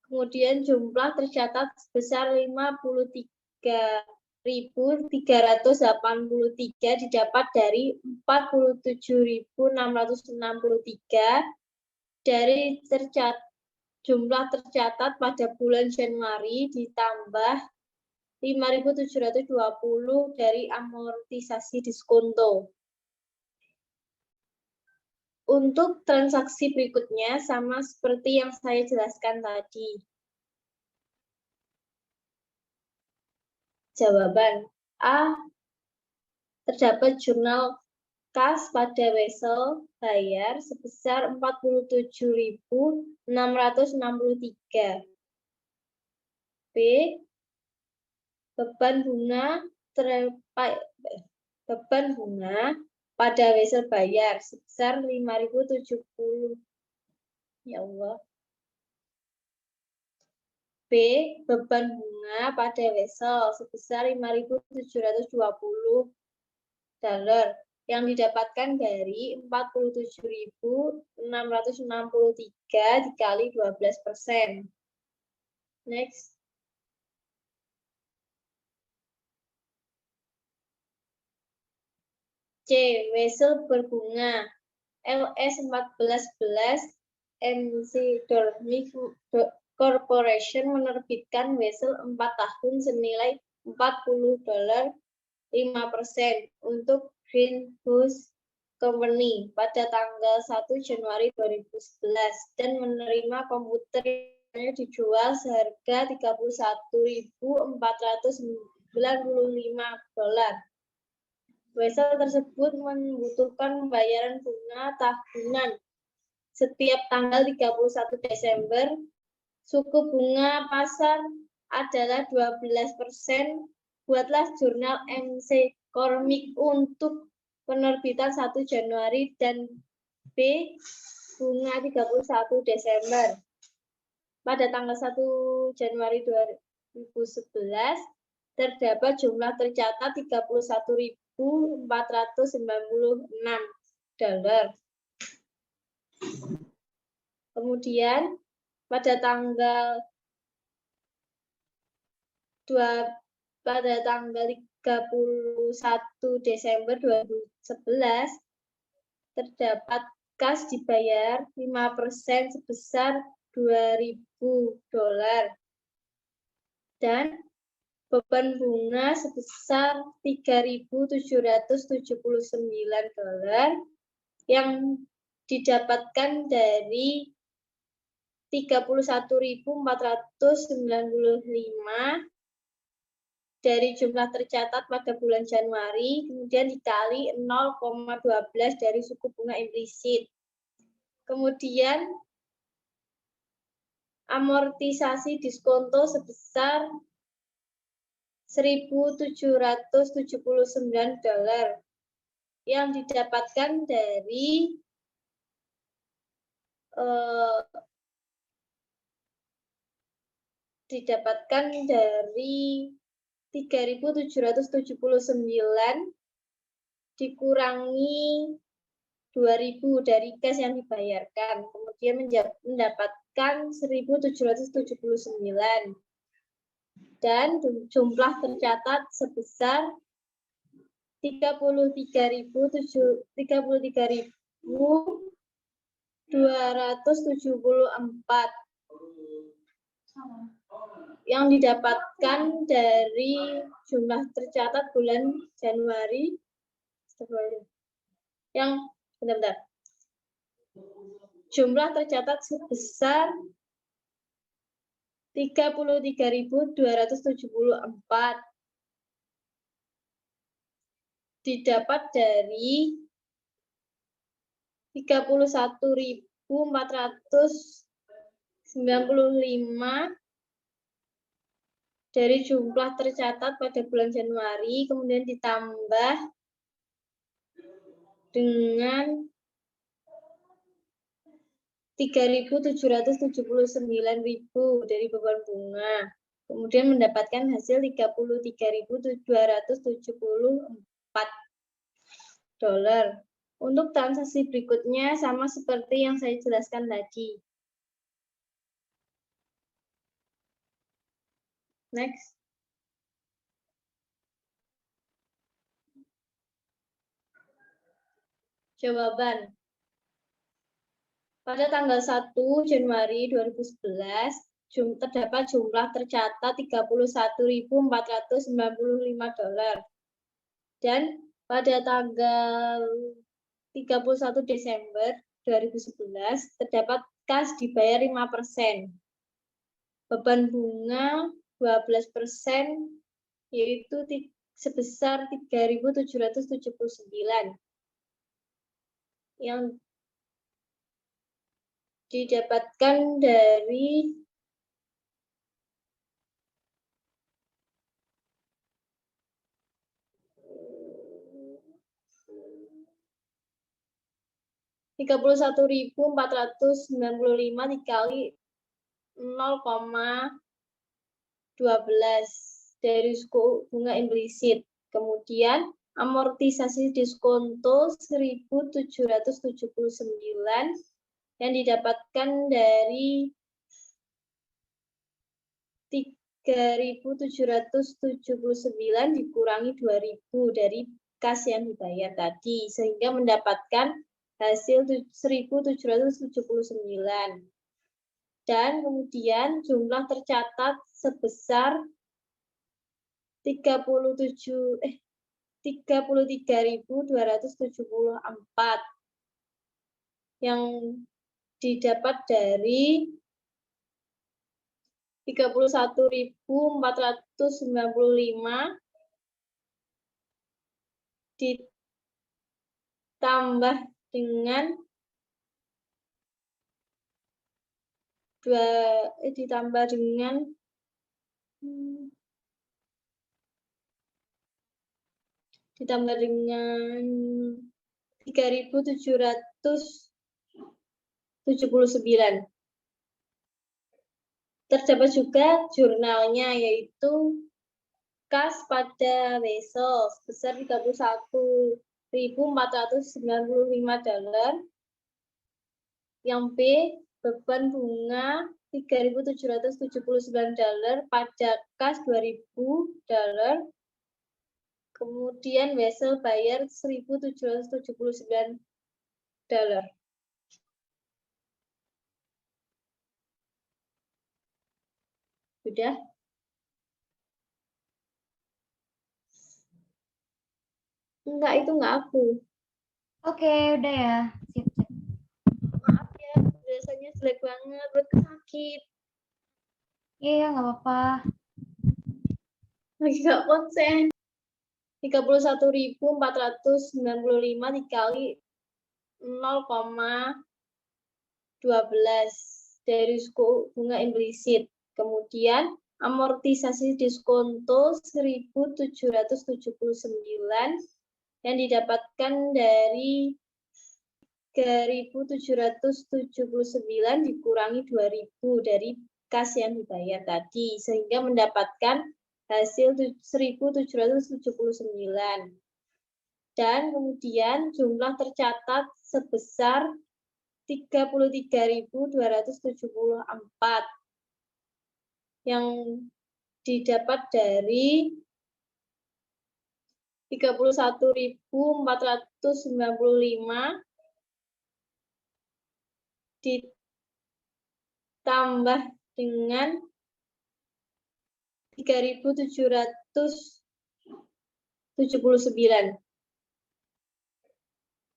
[SPEAKER 4] Kemudian jumlah tercatat sebesar $53.383 didapat dari $47.663 dari jumlah tercatat pada bulan Januari ditambah $5.720 dari amortisasi diskonto. Untuk transaksi berikutnya sama seperti yang saya jelaskan tadi. Jawaban A. Terdapat jurnal kas pada wesel bayar sebesar 47.663. B. Beban bunga pada wesel bayar sebesar 5.070. Ya Allah. B. Beban bunga pada wesel sebesar 5.720 dolar yang didapatkan dari 47.663 dikali 12%. Next. C. Wesel berbunga LS 1411 MC Dormic Corporation menerbitkan wesel 4 tahun senilai 40 dolar 5% untuk Greenhouse Company pada tanggal 1 Januari 2011 dan menerima komputer yang dijual seharga 31.495 dolar. Wesel tersebut membutuhkan pembayaran bunga tahunan setiap tanggal 31 Desember. Suku bunga pasar adalah 12%. Buatlah jurnal MC Cormic untuk penerbitan 1 Januari dan B. Bunga 31 Desember. Pada tanggal 1 Januari 2011, terdapat jumlah tercatat 31.496 dolar. Kemudian, pada tanggal 31 Desember 2011, terdapat kas dibayar 5% sebesar 2.000 dolar dan beban bunga sebesar 3.779 dolar yang didapatkan dari 31.495 dari jumlah tercatat pada bulan Januari, kemudian dikali 0,12 dari suku bunga implisit. Kemudian amortisasi diskonto sebesar 1.779 dolar yang didapatkan dari 3.779 dikurangi 2.000 dari kas yang dibayarkan, kemudian mendapatkan 1.779 dan jumlah tercatat sebesar 33.274 yang didapatkan dari jumlah tercatat bulan Januari yang jumlah tercatat sebesar 33.274 didapat dari 31.495 dari jumlah tercatat pada bulan Januari, kemudian ditambah dengan 3.779.000 dari beban bunga. Kemudian mendapatkan hasil 33.274 dolar. Untuk transaksi berikutnya sama seperti yang saya jelaskan tadi. Next. Jawaban. Pada tanggal 1 Januari 2011, terdapat jumlah tercatat 31.495 dolar. Dan pada tanggal 31 Desember 2011, terdapat kas dibayar 5%. Beban bunga 12% yaitu sebesar 3.779 yang didapatkan dari Rp31.495 dikali 0,12 dari suku bunga implisit. Kemudian amortisasi diskonto 1.779 yang didapatkan dari 3.779 dikurangi 2.000 dari kas yang dibayar tadi, sehingga mendapatkan hasil 1.779. Dan kemudian jumlah tercatat sebesar 33.274 yang didapat dari 31.495 ditambah dengan ditambah dengan 3.779. Terdapat juga jurnalnya, yaitu kas pada wesel sebesar $31.495, yang B beban bunga $3.779, pajak kas $2.000, kemudian wesel bayar $1.779. Sudah? Enggak, itu enggak aku.
[SPEAKER 1] Oke, udah ya. Sip.
[SPEAKER 4] Maaf ya, biasanya jelek banget, buat sakit.
[SPEAKER 1] Iya, nggak apa-apa.
[SPEAKER 4] Lagi nggak konsen. 31.495 dikali 0,12 dari suku bunga implisit. Kemudian amortisasi diskonto 1.779 yang didapatkan dari 3.779 dikurangi 2.000 dari kas yang dibayar tadi, sehingga mendapatkan hasil 1.779. Dan kemudian jumlah tercatat sebesar 33.274 yang didapat dari 31.495 ditambah dengan 3.779.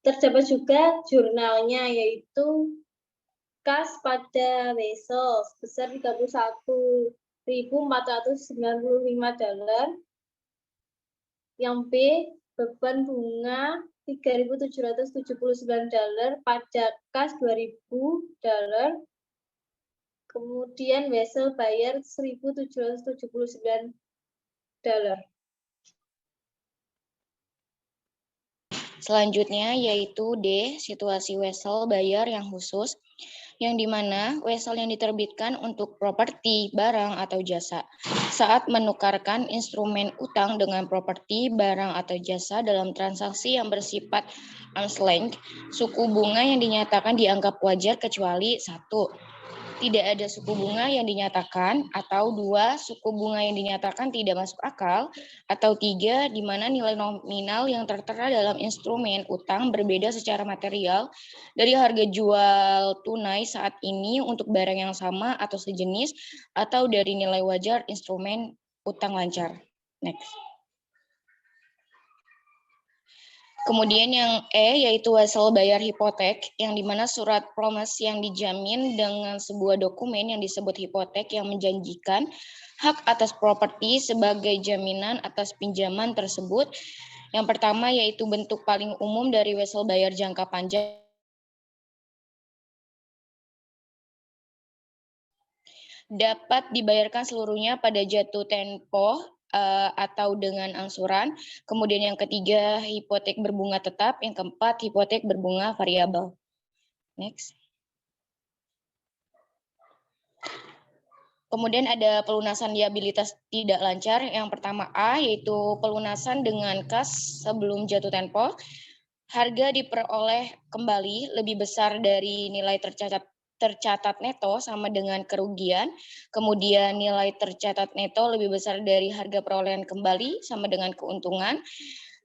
[SPEAKER 4] Terdapat juga jurnalnya, yaitu kas pada wesel sebesar $31.495, yang B beban bunga $3.779, pajak kas $2.000, kemudian wesel bayar $1.779.
[SPEAKER 5] Selanjutnya yaitu D, situasi wesel bayar yang khusus, yang dimana wesel yang diterbitkan untuk properti, barang, atau jasa. Saat menukarkan instrumen utang dengan properti, barang, atau jasa dalam transaksi yang bersifat arm's length, suku bunga yang dinyatakan dianggap wajar kecuali 1. Tidak ada suku bunga yang dinyatakan, atau 2, suku bunga yang dinyatakan tidak masuk akal, atau 3, di mana nilai nominal yang tertera dalam instrumen utang berbeda secara material dari harga jual tunai saat ini untuk barang yang sama atau sejenis, atau dari nilai wajar instrumen utang lancar. Next. Kemudian yang yaitu wesel bayar hipotek, yang dimana surat promise yang dijamin dengan sebuah dokumen yang disebut hipotek yang menjanjikan hak atas properti sebagai jaminan atas pinjaman tersebut. Yang pertama yaitu bentuk paling umum dari wesel bayar jangka panjang dapat dibayarkan seluruhnya pada jatuh tempo atau dengan angsuran. Kemudian yang ketiga, hipotek berbunga tetap. Yang keempat, hipotek berbunga variabel. Next. Kemudian ada pelunasan liabilitas tidak lancar. Yang pertama A, yaitu pelunasan dengan kas sebelum jatuh tempo. Harga diperoleh kembali lebih besar dari nilai tercatat neto sama dengan kerugian. Kemudian nilai tercatat neto lebih besar dari harga perolehan kembali sama dengan keuntungan.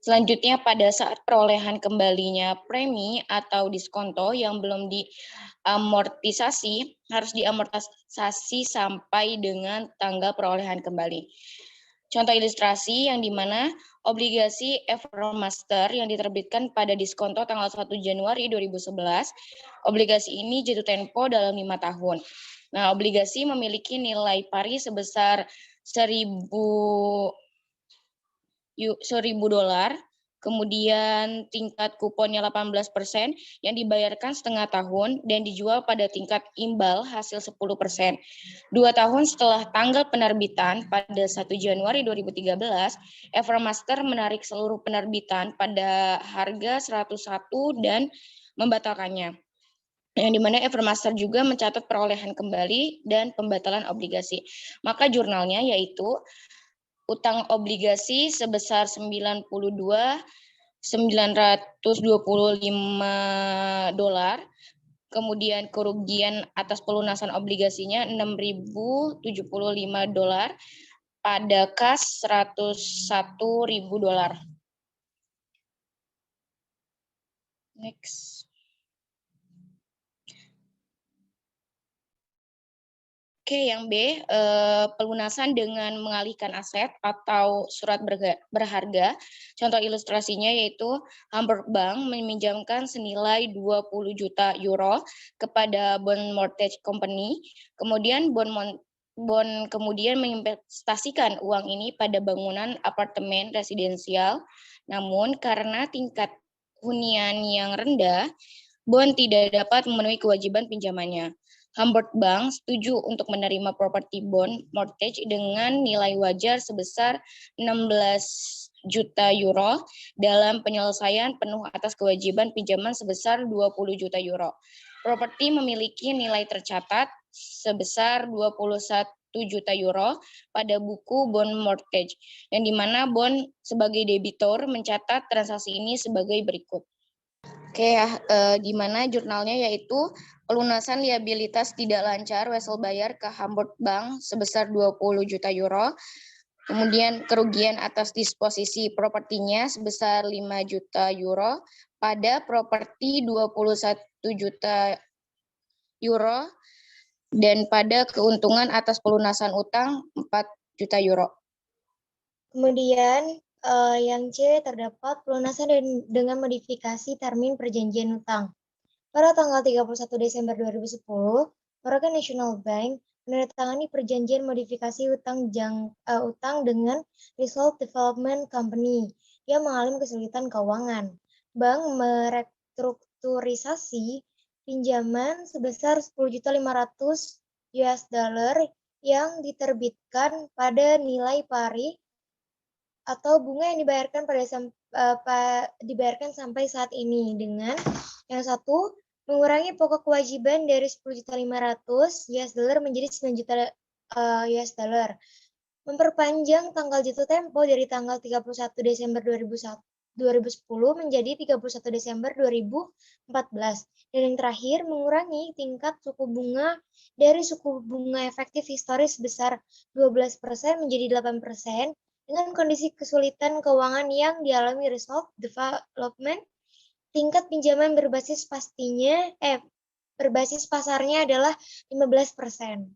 [SPEAKER 5] Selanjutnya pada saat perolehan kembalinya premi atau diskonto yang belum diamortisasi harus diamortisasi sampai dengan tanggal perolehan kembali. Contoh ilustrasi yang dimana obligasi Evermaster yang diterbitkan pada diskonto tanggal 1 Januari 2011. Obligasi ini jatuh tempo dalam 5 tahun. Nah, obligasi memiliki nilai pari sebesar $1.000, kemudian tingkat kuponnya 18% yang dibayarkan setengah tahun dan dijual pada tingkat imbal hasil 10%. 2 tahun setelah tanggal penerbitan pada 1 Januari 2013, Evermaster menarik seluruh penerbitan pada harga 101 dan membatalkannya. Yang dimana Evermaster juga mencatat perolehan kembali dan pembatalan obligasi. Maka jurnalnya yaitu utang obligasi sebesar $92.925, kemudian kerugian atas pelunasan obligasinya $6.075 pada kas $101.000. Next. Oke, yang B, pelunasan dengan mengalihkan aset atau surat berharga. Contoh ilustrasinya yaitu Hamburg Bank meminjamkan senilai 20 juta euro kepada Bond Mortgage Company. Kemudian Bond kemudian menginvestasikan uang ini pada bangunan apartemen residensial. Namun karena tingkat hunian yang rendah, Bond tidak dapat memenuhi kewajiban pinjamannya. Hamburg Bank setuju untuk menerima properti bond mortgage dengan nilai wajar sebesar 16 juta euro dalam penyelesaian penuh atas kewajiban pinjaman sebesar 20 juta euro. Properti memiliki nilai tercatat sebesar 21 juta euro pada buku bond mortgage, yang dimana bond sebagai debitor mencatat transaksi ini sebagai berikut. Oke ya, gimana jurnalnya yaitu pelunasan liabilitas tidak lancar wesel bayar ke Hamburg Bank sebesar 20 juta euro. Kemudian kerugian atas disposisi propertinya sebesar 5 juta euro pada properti 21 juta euro dan pada keuntungan atas pelunasan utang 4 juta euro.
[SPEAKER 6] Kemudian yang C terdapat pelunasan dengan modifikasi termin perjanjian utang. Pada tanggal 31 Desember 2010, Morgan National Bank menandatangani perjanjian modifikasi utang dengan Resolve Development Company yang mengalami kesulitan keuangan. Bank merestrukturisasi pinjaman sebesar $10.500 yang diterbitkan pada nilai pari atau bunga yang dibayarkan sampai saat ini dengan yang satu, mengurangi pokok kewajiban dari $10.500 menjadi $9 juta memperpanjang tanggal jatuh tempo dari tanggal 31 Desember 2010 menjadi 31 Desember 2014. Dan yang terakhir, mengurangi tingkat suku bunga dari suku bunga efektif historis sebesar 12% menjadi 8%, dengan kondisi kesulitan keuangan yang dialami Resolve Development, tingkat pinjaman berbasis pasarnya adalah 15%.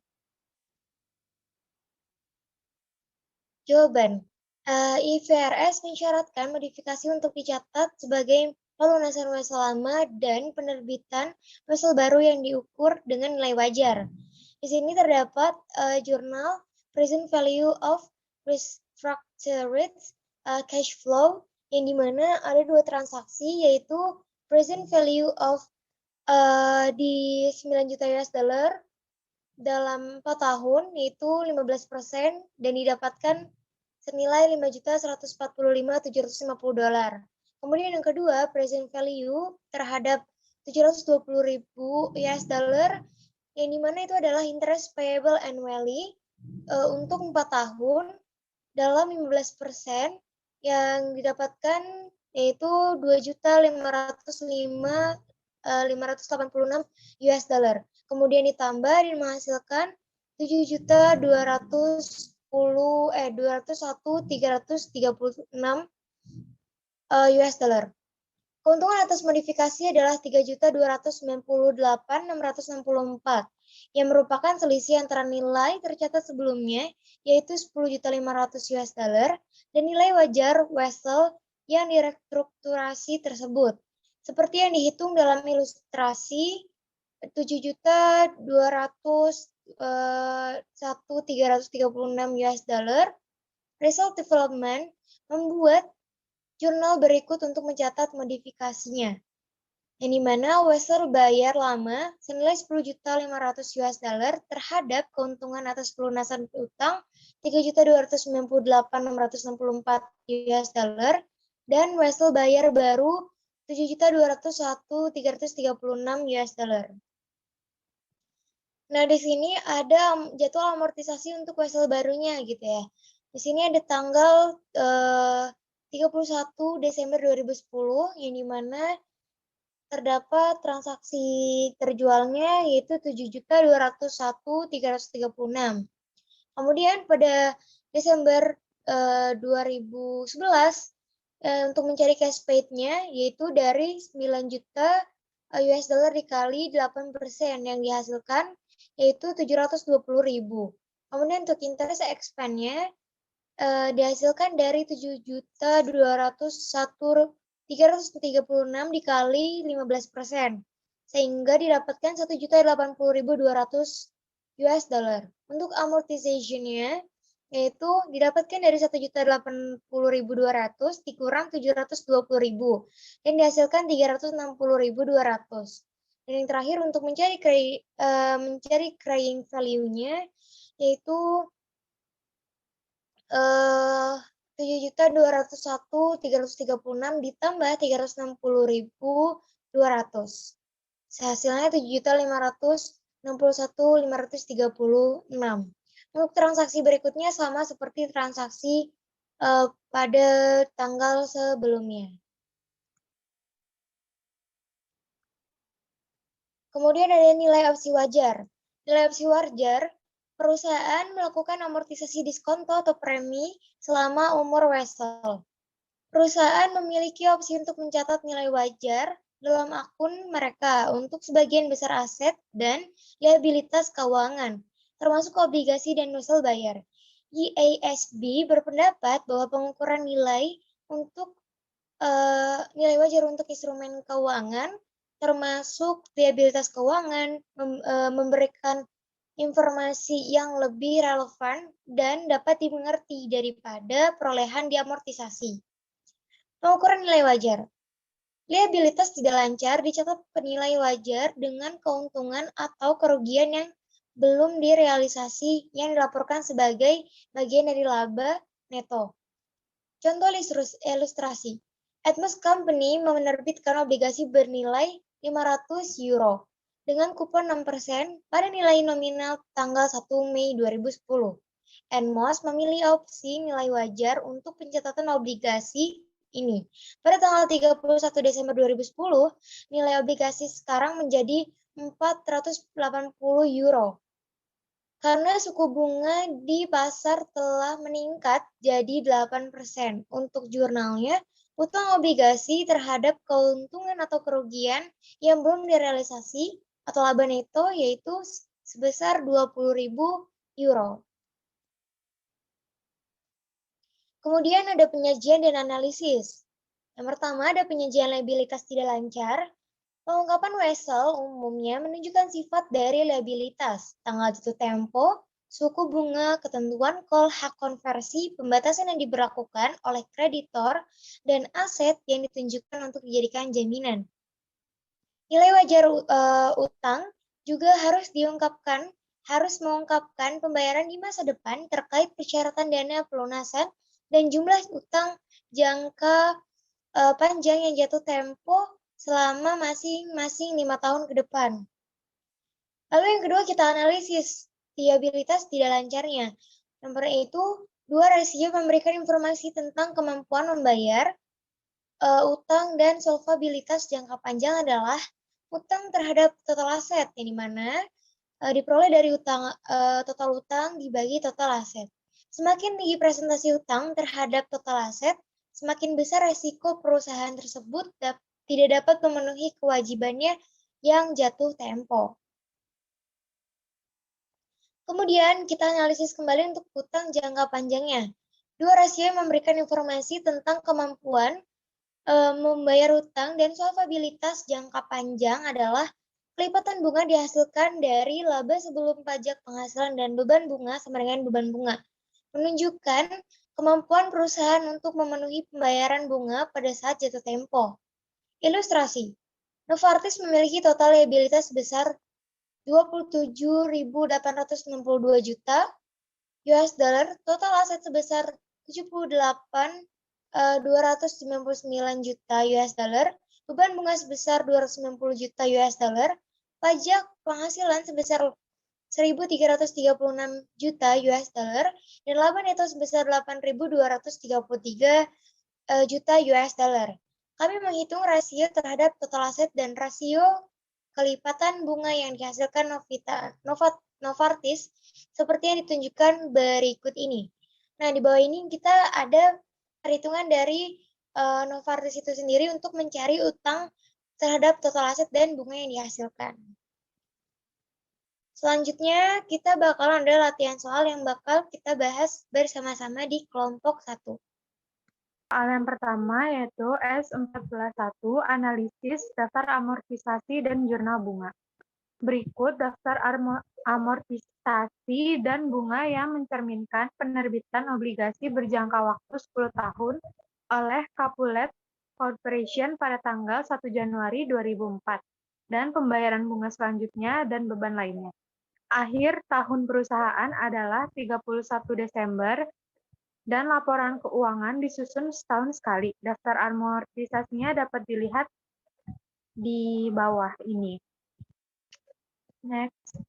[SPEAKER 6] Jawaban, IFRS mensyaratkan modifikasi untuk dicatat sebagai pelunasan wesel lama dan penerbitan wesel baru yang diukur dengan nilai wajar. Di sini terdapat jurnal Present Value of Restructured Cash Flow, yang dimana ada dua transaksi, yaitu present value of di 9 juta US dollar dalam 4 tahun, yaitu 15%, dan didapatkan senilai 5.145.750 dolar. Kemudian yang kedua, present value terhadap 720.000 US dollar, yang dimana itu adalah interest payable annually untuk 4 tahun dalam 15%, yang didapatkan yaitu 2.586 US dollar. Kemudian ditambah dan menghasilkan 201.336 US dollar. Keuntungan atas modifikasi adalah 3.298.664, yang merupakan selisih antara nilai tercatat sebelumnya, yaitu 10.500 US dollar, dan nilai wajar wesel yang direstrukturasi tersebut. Seperti yang dihitung dalam ilustrasi, 7.201.336 US dollar. Result Development membuat jurnal berikut untuk mencatat modifikasinya, yang dimana wesel bayar lama senilai 10.500 US dollar terhadap keuntungan atas pelunasan utang 3.298.664 US dollar, dan wesel bayar baru 7.201.336 US dollar. Nah, di sini ada jadwal amortisasi untuk wesel barunya gitu ya. Di sini ada tanggal 31 Desember 2010, yang dimana terdapat transaksi terjualnya yaitu 7.201.336. Kemudian pada Desember 2011, untuk mencari cash paid-nya yaitu dari 9 juta US dollar dikali 8% yang dihasilkan yaitu 720.000. Kemudian untuk interest expense-nya dihasilkan dari 7.201.336 dikali 15%, sehingga didapatkan 1.080.200 US dollar. Untuk amortization-nya yaitu didapatkan dari 1.080.200 dikurang 720.000 dan dihasilkan 360.200. Dan yang terakhir untuk mencari carrying value-nya yaitu 7.201.336 ditambah 360.200. Hasilnya 7.561.536. Untuk transaksi berikutnya sama seperti transaksi pada tanggal sebelumnya. Kemudian ada nilai opsi wajar. Nilai opsi wajar, perusahaan melakukan amortisasi diskonto atau premi selama umur wesel. Perusahaan memiliki opsi untuk mencatat nilai wajar dalam akun mereka untuk sebagian besar aset dan liabilitas keuangan, termasuk obligasi dan wesel bayar. IASB berpendapat bahwa pengukuran nilai wajar untuk instrumen keuangan, termasuk liabilitas keuangan, memberikan informasi yang lebih relevan dan dapat dimengerti daripada perolehan diamortisasi. Pengukuran nilai wajar. Liabilitas tidak lancar dicatat penilai wajar dengan keuntungan atau kerugian yang belum direalisasi yang dilaporkan sebagai bagian dari laba neto. Contoh ilustrasi. Atmos Company menerbitkan obligasi bernilai 500 euro dengan kupon 6% pada nilai nominal tanggal 1 Mei 2010. Atmos memilih opsi nilai wajar untuk pencatatan obligasi ini. Pada tanggal 31 Desember 2010, nilai obligasi sekarang menjadi 480 euro. Karena suku bunga di pasar telah meningkat jadi 8%. Untuk jurnalnya, utang obligasi terhadap keuntungan atau kerugian yang belum direalisasi atau laba neto yaitu sebesar 20.000 euro. Kemudian ada penyajian dan analisis. Yang pertama ada penyajian liabilitas tidak lancar. Pengungkapan Wessel umumnya menunjukkan sifat dari liabilitas, tanggal jatuh tempo, suku bunga, ketentuan call, hak konversi, pembatasan yang diberlakukan oleh kreditor, dan aset yang ditunjukkan untuk dijadikan jaminan. Nilai wajar utang juga harus mengungkapkan pembayaran di masa depan terkait persyaratan dana pelunasan dan jumlah utang jangka panjang yang jatuh tempo selama masing-masing 5 tahun ke depan. Lalu yang kedua kita analisis viabilitas tidak lancarnya. Nomor itu, dua rasio memberikan informasi tentang kemampuan membayar utang dan solvabilitas jangka panjang adalah utang terhadap total aset, yang dimana diperoleh dari total utang dibagi total aset. Semakin tinggi presentasi utang terhadap total aset, semakin besar resiko perusahaan tersebut tidak dapat memenuhi kewajibannya yang jatuh tempo. Kemudian kita analisis kembali untuk utang jangka panjangnya. Dua rasio yang memberikan informasi tentang kemampuan membayar utang dan solvabilitas jangka panjang adalah kelipatan bunga dihasilkan dari laba sebelum pajak penghasilan dan beban bunga sama dengan beban bunga, menunjukkan kemampuan perusahaan untuk memenuhi pembayaran bunga pada saat jatuh tempo. Ilustrasi, Novartis memiliki total liabilitas sebesar 27.862 juta US dollar, total aset sebesar 299 juta US dollar, beban bunga sebesar 290 juta US dollar, pajak penghasilan sebesar 1.336 juta US dollar, dan laba neto sebesar 8.233 juta US dollar. Kami menghitung rasio terhadap total aset dan rasio kelipatan bunga yang dihasilkan Novartis seperti yang ditunjukkan berikut ini. Nah, di bawah ini kita ada perhitungan dari Novartis itu sendiri untuk mencari utang terhadap total aset dan bunga yang dihasilkan. Selanjutnya, kita bakalan ada latihan soal yang bakal kita bahas bersama-sama di kelompok 1.
[SPEAKER 1] Soal yang pertama yaitu S14.1, analisis daftar amortisasi dan jurnal bunga. Berikut daftar amortisasi dan bunga yang mencerminkan penerbitan obligasi berjangka waktu 10 tahun oleh Capulet Corporation pada tanggal 1 Januari 2004 dan pembayaran bunga selanjutnya dan beban lainnya. Akhir tahun perusahaan adalah 31 Desember dan laporan keuangan disusun setahun sekali. Daftar amortisasinya dapat dilihat di bawah ini. Next.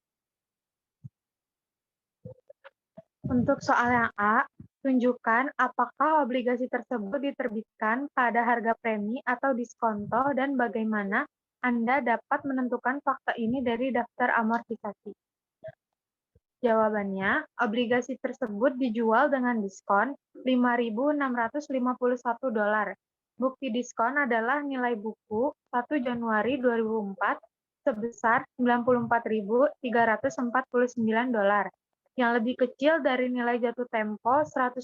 [SPEAKER 1] Untuk soal yang A, tunjukkan apakah obligasi tersebut diterbitkan pada harga premi atau diskonto dan bagaimana Anda dapat menentukan fakta ini dari daftar amortisasi. Jawabannya, obligasi tersebut dijual dengan diskon $5.651. Bukti diskon adalah nilai buku 1 Januari 2004 sebesar $94.349, yang lebih kecil dari nilai jatuh tempo $100.000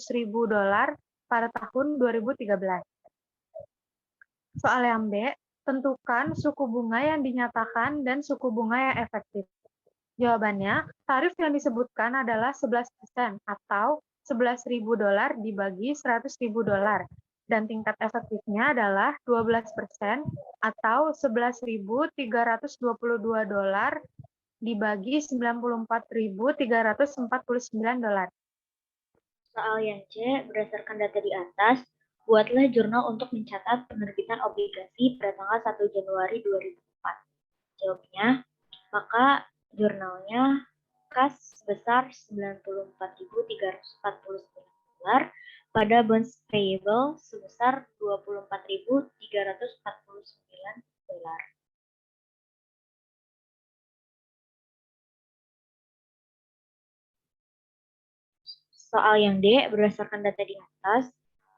[SPEAKER 1] pada tahun 2013. Soal yang B, tentukan suku bunga yang dinyatakan dan suku bunga yang efektif. Jawabannya, tarif yang disebutkan adalah 11% atau $11.000 dibagi $100.000, dan tingkat efektifnya adalah 12% atau $11.322 dibagi $94.349.
[SPEAKER 2] Soal yang C, berdasarkan data di atas, buatlah jurnal untuk mencatat penerbitan obligasi pada tanggal 1 Januari 2004. Jawabnya, maka jurnalnya kas sebesar $94.349 pada bonds payable sebesar $24.349. Soal yang D, berdasarkan data di atas,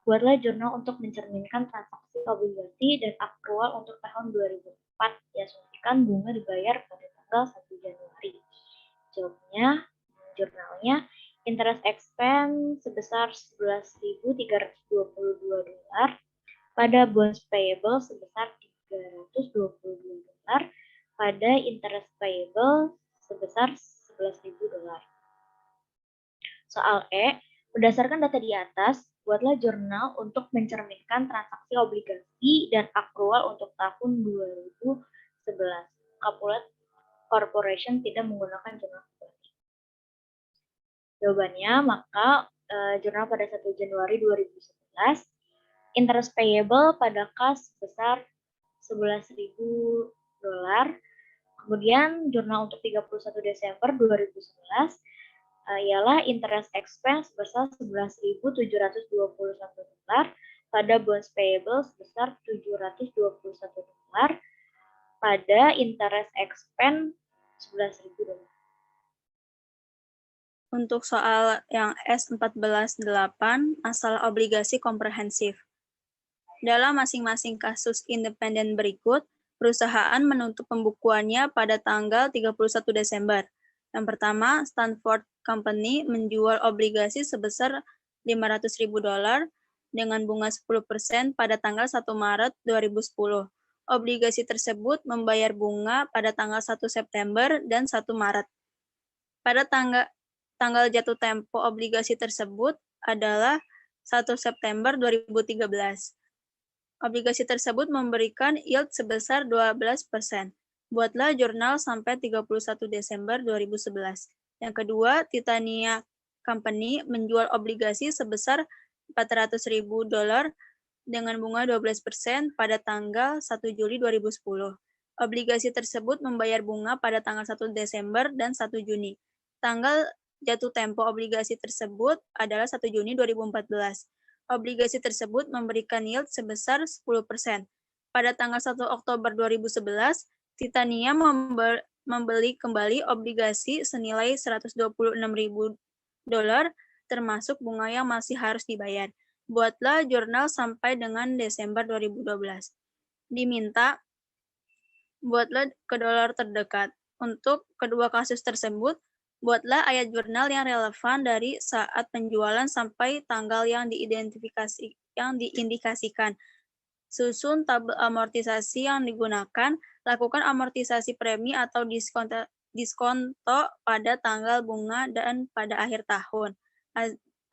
[SPEAKER 2] buatlah jurnal untuk mencerminkan transaksi obligasi dan akrual untuk tahun 2004. Diasumsikan bunga dibayar pada tanggal 1 Januari. Jawabnya, jurnalnya interest expense sebesar $11.322, pada bonds payable sebesar $322, pada interest payable sebesar $11.000. Soal E, berdasarkan data di atas, buatlah jurnal untuk mencerminkan transaksi obligasi dan akrual untuk tahun 2011. Capulet Corporation tidak menggunakan jurnal kumulatif. Jawabannya, maka jurnal pada 1 Januari 2011, interest payable pada kas sebesar $11.000. Kemudian jurnal untuk 31 Desember 2011 ialah interest expense sebesar $11.721, pada bonds payable sebesar $721, pada interest expense $11.000.
[SPEAKER 3] Untuk soal yang S14-8, masalah obligasi komprehensif. Dalam masing-masing kasus independen berikut, perusahaan menutup pembukuannya pada tanggal 31 Desember. Yang pertama, Stanford Company menjual obligasi sebesar $500.000 dengan bunga 10% pada tanggal 1 Maret 2010. Obligasi tersebut membayar bunga pada tanggal 1 September dan 1 Maret. Pada tanggal jatuh tempo obligasi tersebut adalah 1 September 2013. Obligasi tersebut memberikan yield sebesar 12%. Buatlah jurnal sampai 31 Desember 2011. Yang kedua, Titania Company menjual obligasi sebesar $400.000 dengan bunga 12% pada tanggal 1 Juli 2010. Obligasi tersebut membayar bunga pada tanggal 1 Desember dan 1 Juni. Tanggal jatuh tempo obligasi tersebut adalah 1 Juni 2014. Obligasi tersebut memberikan yield sebesar 10%. Pada tanggal 1 Oktober 2011, Titania membeli kembali obligasi senilai $126.000 termasuk bunga yang masih harus dibayar. Buatlah jurnal sampai dengan Desember 2012. Diminta, buatlah ke dolar terdekat. Untuk kedua kasus tersebut, buatlah ayat jurnal yang relevan dari saat penjualan sampai tanggal yang diindikasikan. Susun tabel amortisasi yang digunakan, lakukan amortisasi premi atau diskonto pada tanggal bunga dan pada akhir tahun.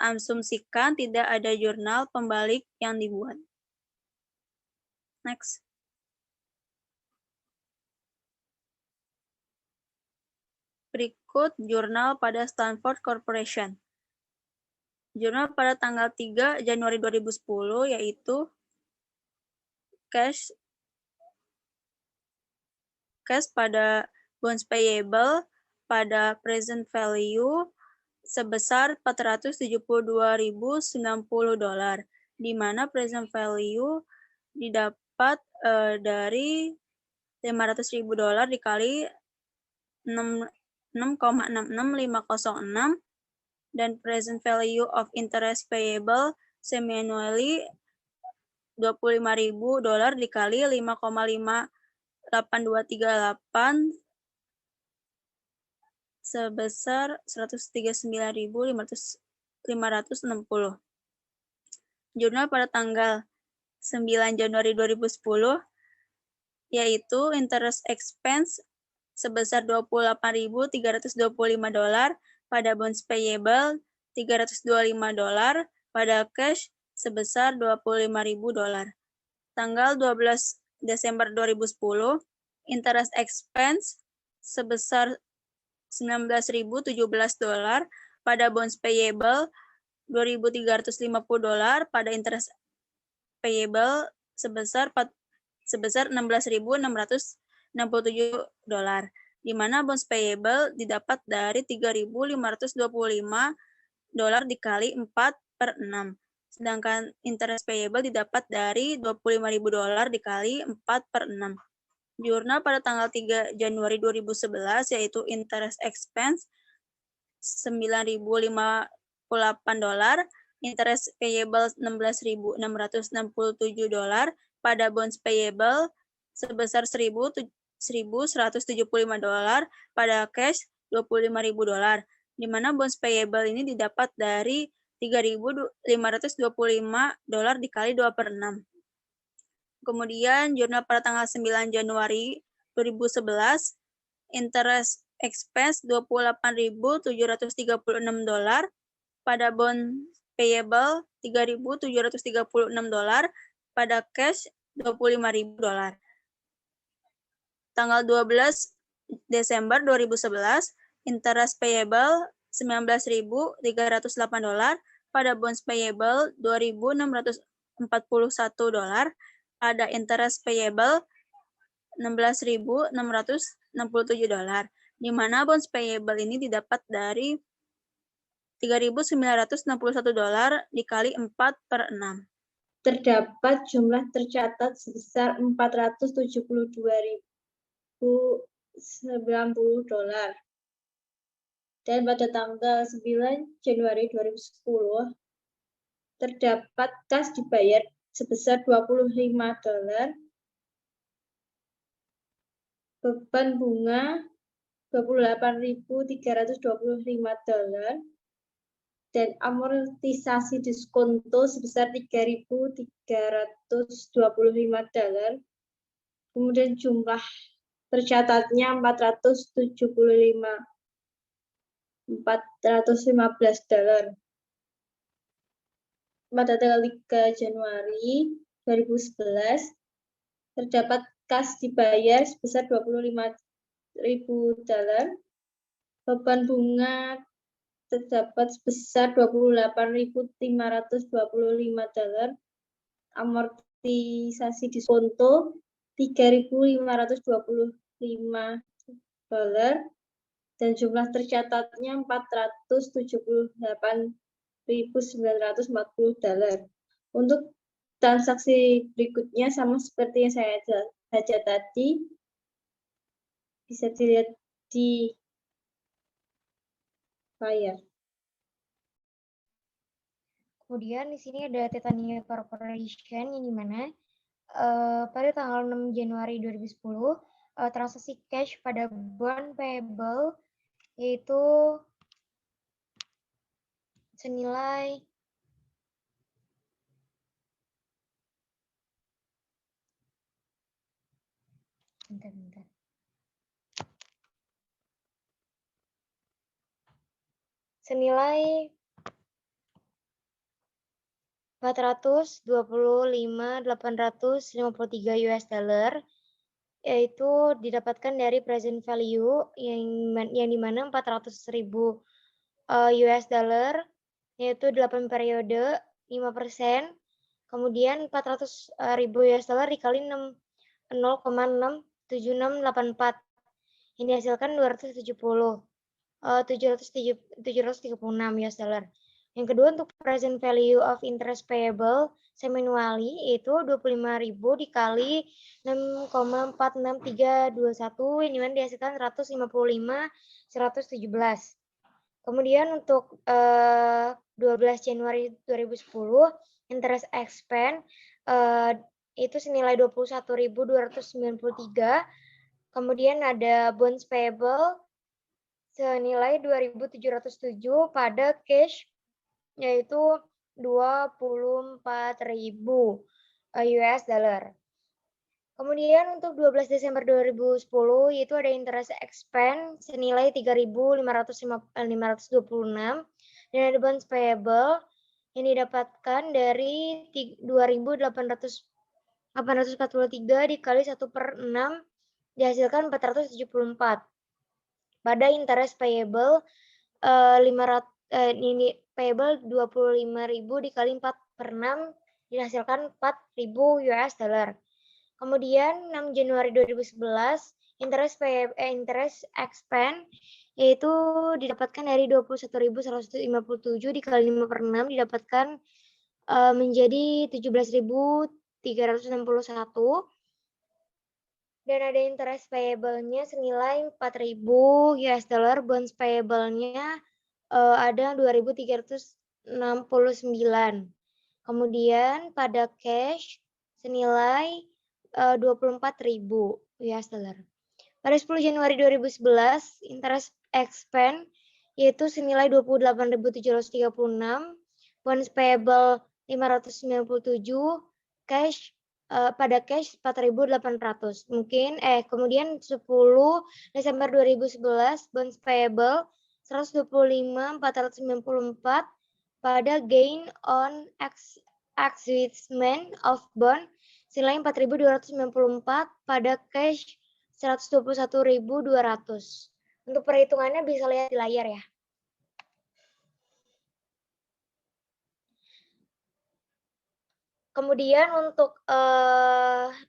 [SPEAKER 3] Asumsikan tidak ada jurnal pembalik yang dibuat. Next. Berikut jurnal pada Stanford Corporation. Jurnal pada tanggal 3 Januari 2010 yaitu cash pada bonds payable pada present value sebesar $472.090, di mana present value didapat dari $500.000 dikali 6,66506 dan present value of interest payable semi-annually $25.000 dikali 5,58238 sebesar 139.560. Jurnal pada tanggal 9 Januari 2010 yaitu interest expense sebesar $28.325 pada bonds payable $325 pada cash sebesar $25.000. Tanggal 12 Desember 2010, interest expense sebesar $19.017 pada bonds payable $2.350 pada interest payable sebesar $16.667, di mana bonds payable didapat dari $3.525 dikali 4/6. Sedangkan interest payable didapat dari $25.000 dikali 4/6. Jurnal pada tanggal 3 Januari 2011 yaitu interest expense $9.058, interest payable $16.667 pada bonds payable sebesar $1.175 pada cash $25.000, di mana bonds payable ini didapat dari $3.525 dikali 2/6. Kemudian jurnal pada tanggal 9 Januari 2011, interest expense $28.736, pada bond payable $3.736, pada cash $25.000. Tanggal 12 Desember 2011, interest payable $19.308, pada bonds payable $2.641, ada interest payable $16.667, di mana bonds payable ini didapat dari $3.961 dikali 4/6.
[SPEAKER 4] Terdapat jumlah tercatat sebesar $472.090. Dan pada tanggal 9 Januari 2010, terdapat kas dibayar sebesar $25, beban bunga $28.325, dan amortisasi diskonto sebesar $3.325. Kemudian jumlah tercatatnya $415. Pada tanggal 3 Januari 2011, terdapat kas dibayar sebesar $25.000, beban bunga terdapat sebesar $28.525, amortisasi diskonto $3.525, dan jumlah tercatatnya $478.940. Untuk transaksi berikutnya sama seperti yang saya baca tadi, bisa dilihat di layar.
[SPEAKER 6] Kemudian di sini ada Titania Corporation yang dimana pada tanggal 6 Januari 2010 transaksi cash pada bond payable yaitu senilai senilai $425.853 yaitu didapatkan dari present value yang dimana $400.000 yaitu 8 periode 5%, kemudian $400.000 dikali 0,67684 yang dihasilkan $736. Yang kedua untuk present value of interest payable semi-annually yaitu 25.000 dikali 6,46321 yang dimana dihasilkan 155.117. Kemudian untuk 12 Januari 2010 interest expense itu senilai 21.293. Kemudian ada bonds payable senilai 2.707 pada cash yaitu $24.000. Kemudian untuk 12 Desember 2010 yaitu ada interest expense senilai 3.526 dan ada bonds payable yang didapatkan dari 2.843 dikali 1/6 dihasilkan 474. Pada interest payable ini payable 25.000 dikali 4/6 dihasilkan $4.000. Kemudian 6 Januari 2011 interest expense yaitu didapatkan dari 21.157 dikali 5/6 didapatkan menjadi 17.361. Dan ada interest payable-nya senilai $4.000, bonds payable-nya ada 2.369. Kemudian pada cash senilai $24.000. Pada 10 Januari 2011 interest expense yaitu senilai 28.736, bonds payable 597, cash pada cash 4.800. Kemudian 10 Desember 2011 bonds payable 125.494 pada gain on extinguishment of bond senilai 4.294 pada cash 121.200. Untuk perhitungannya bisa lihat di layar ya. Kemudian untuk 12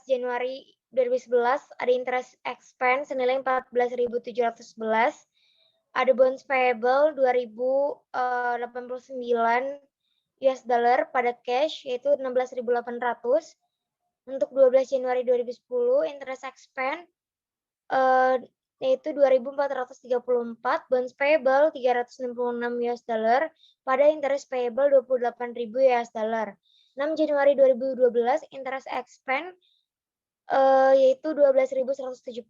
[SPEAKER 6] Januari 2011 ada interest expense senilai 14.711, ada bonds payable 2.089 US dollar pada cash yaitu 16.800. Untuk 12 Januari 2010 interest expense yaitu 2.434, bonds payable 366 US dollar pada interest payable 28.000 US dollar. 6 Januari 2012 interest expense yaitu 12.172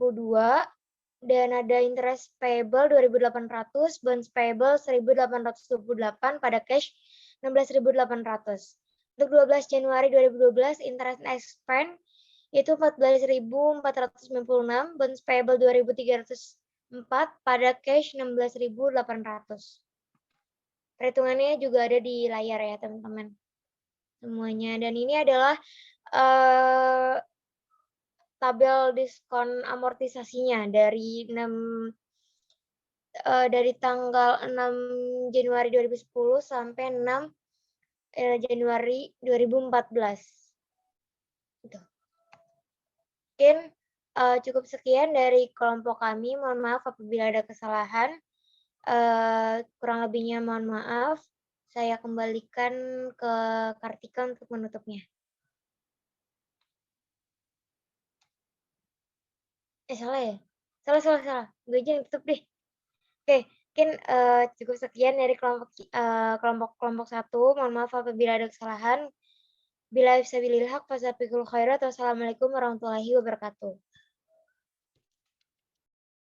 [SPEAKER 6] dan ada interest payable 2.800, bonds payable 1.828 pada cash 16.800. Untuk 12 Januari 2012 interest expense yaitu 14.496, bonds payable 2.304 pada cash 16.800. Perhitungannya juga ada di layar ya teman-teman semuanya, dan ini adalah tabel diskon amortisasinya dari tanggal 6 Januari 2010 sampai 6 Januari 2014. Gitu. Mungkin cukup sekian dari kelompok kami. Mohon maaf apabila ada kesalahan. Kurang lebihnya mohon maaf. Saya kembalikan ke Kartika untuk menutupnya. Salah ya? Salah. Gue aja yang tutup deh. Oke, mungkin cukup sekian dari kelompok 1. Mohon maaf apabila ada kesalahan. Bila bisa bilil haq, fasabikul khairat. Wassalamualaikum warahmatullahi wabarakatuh.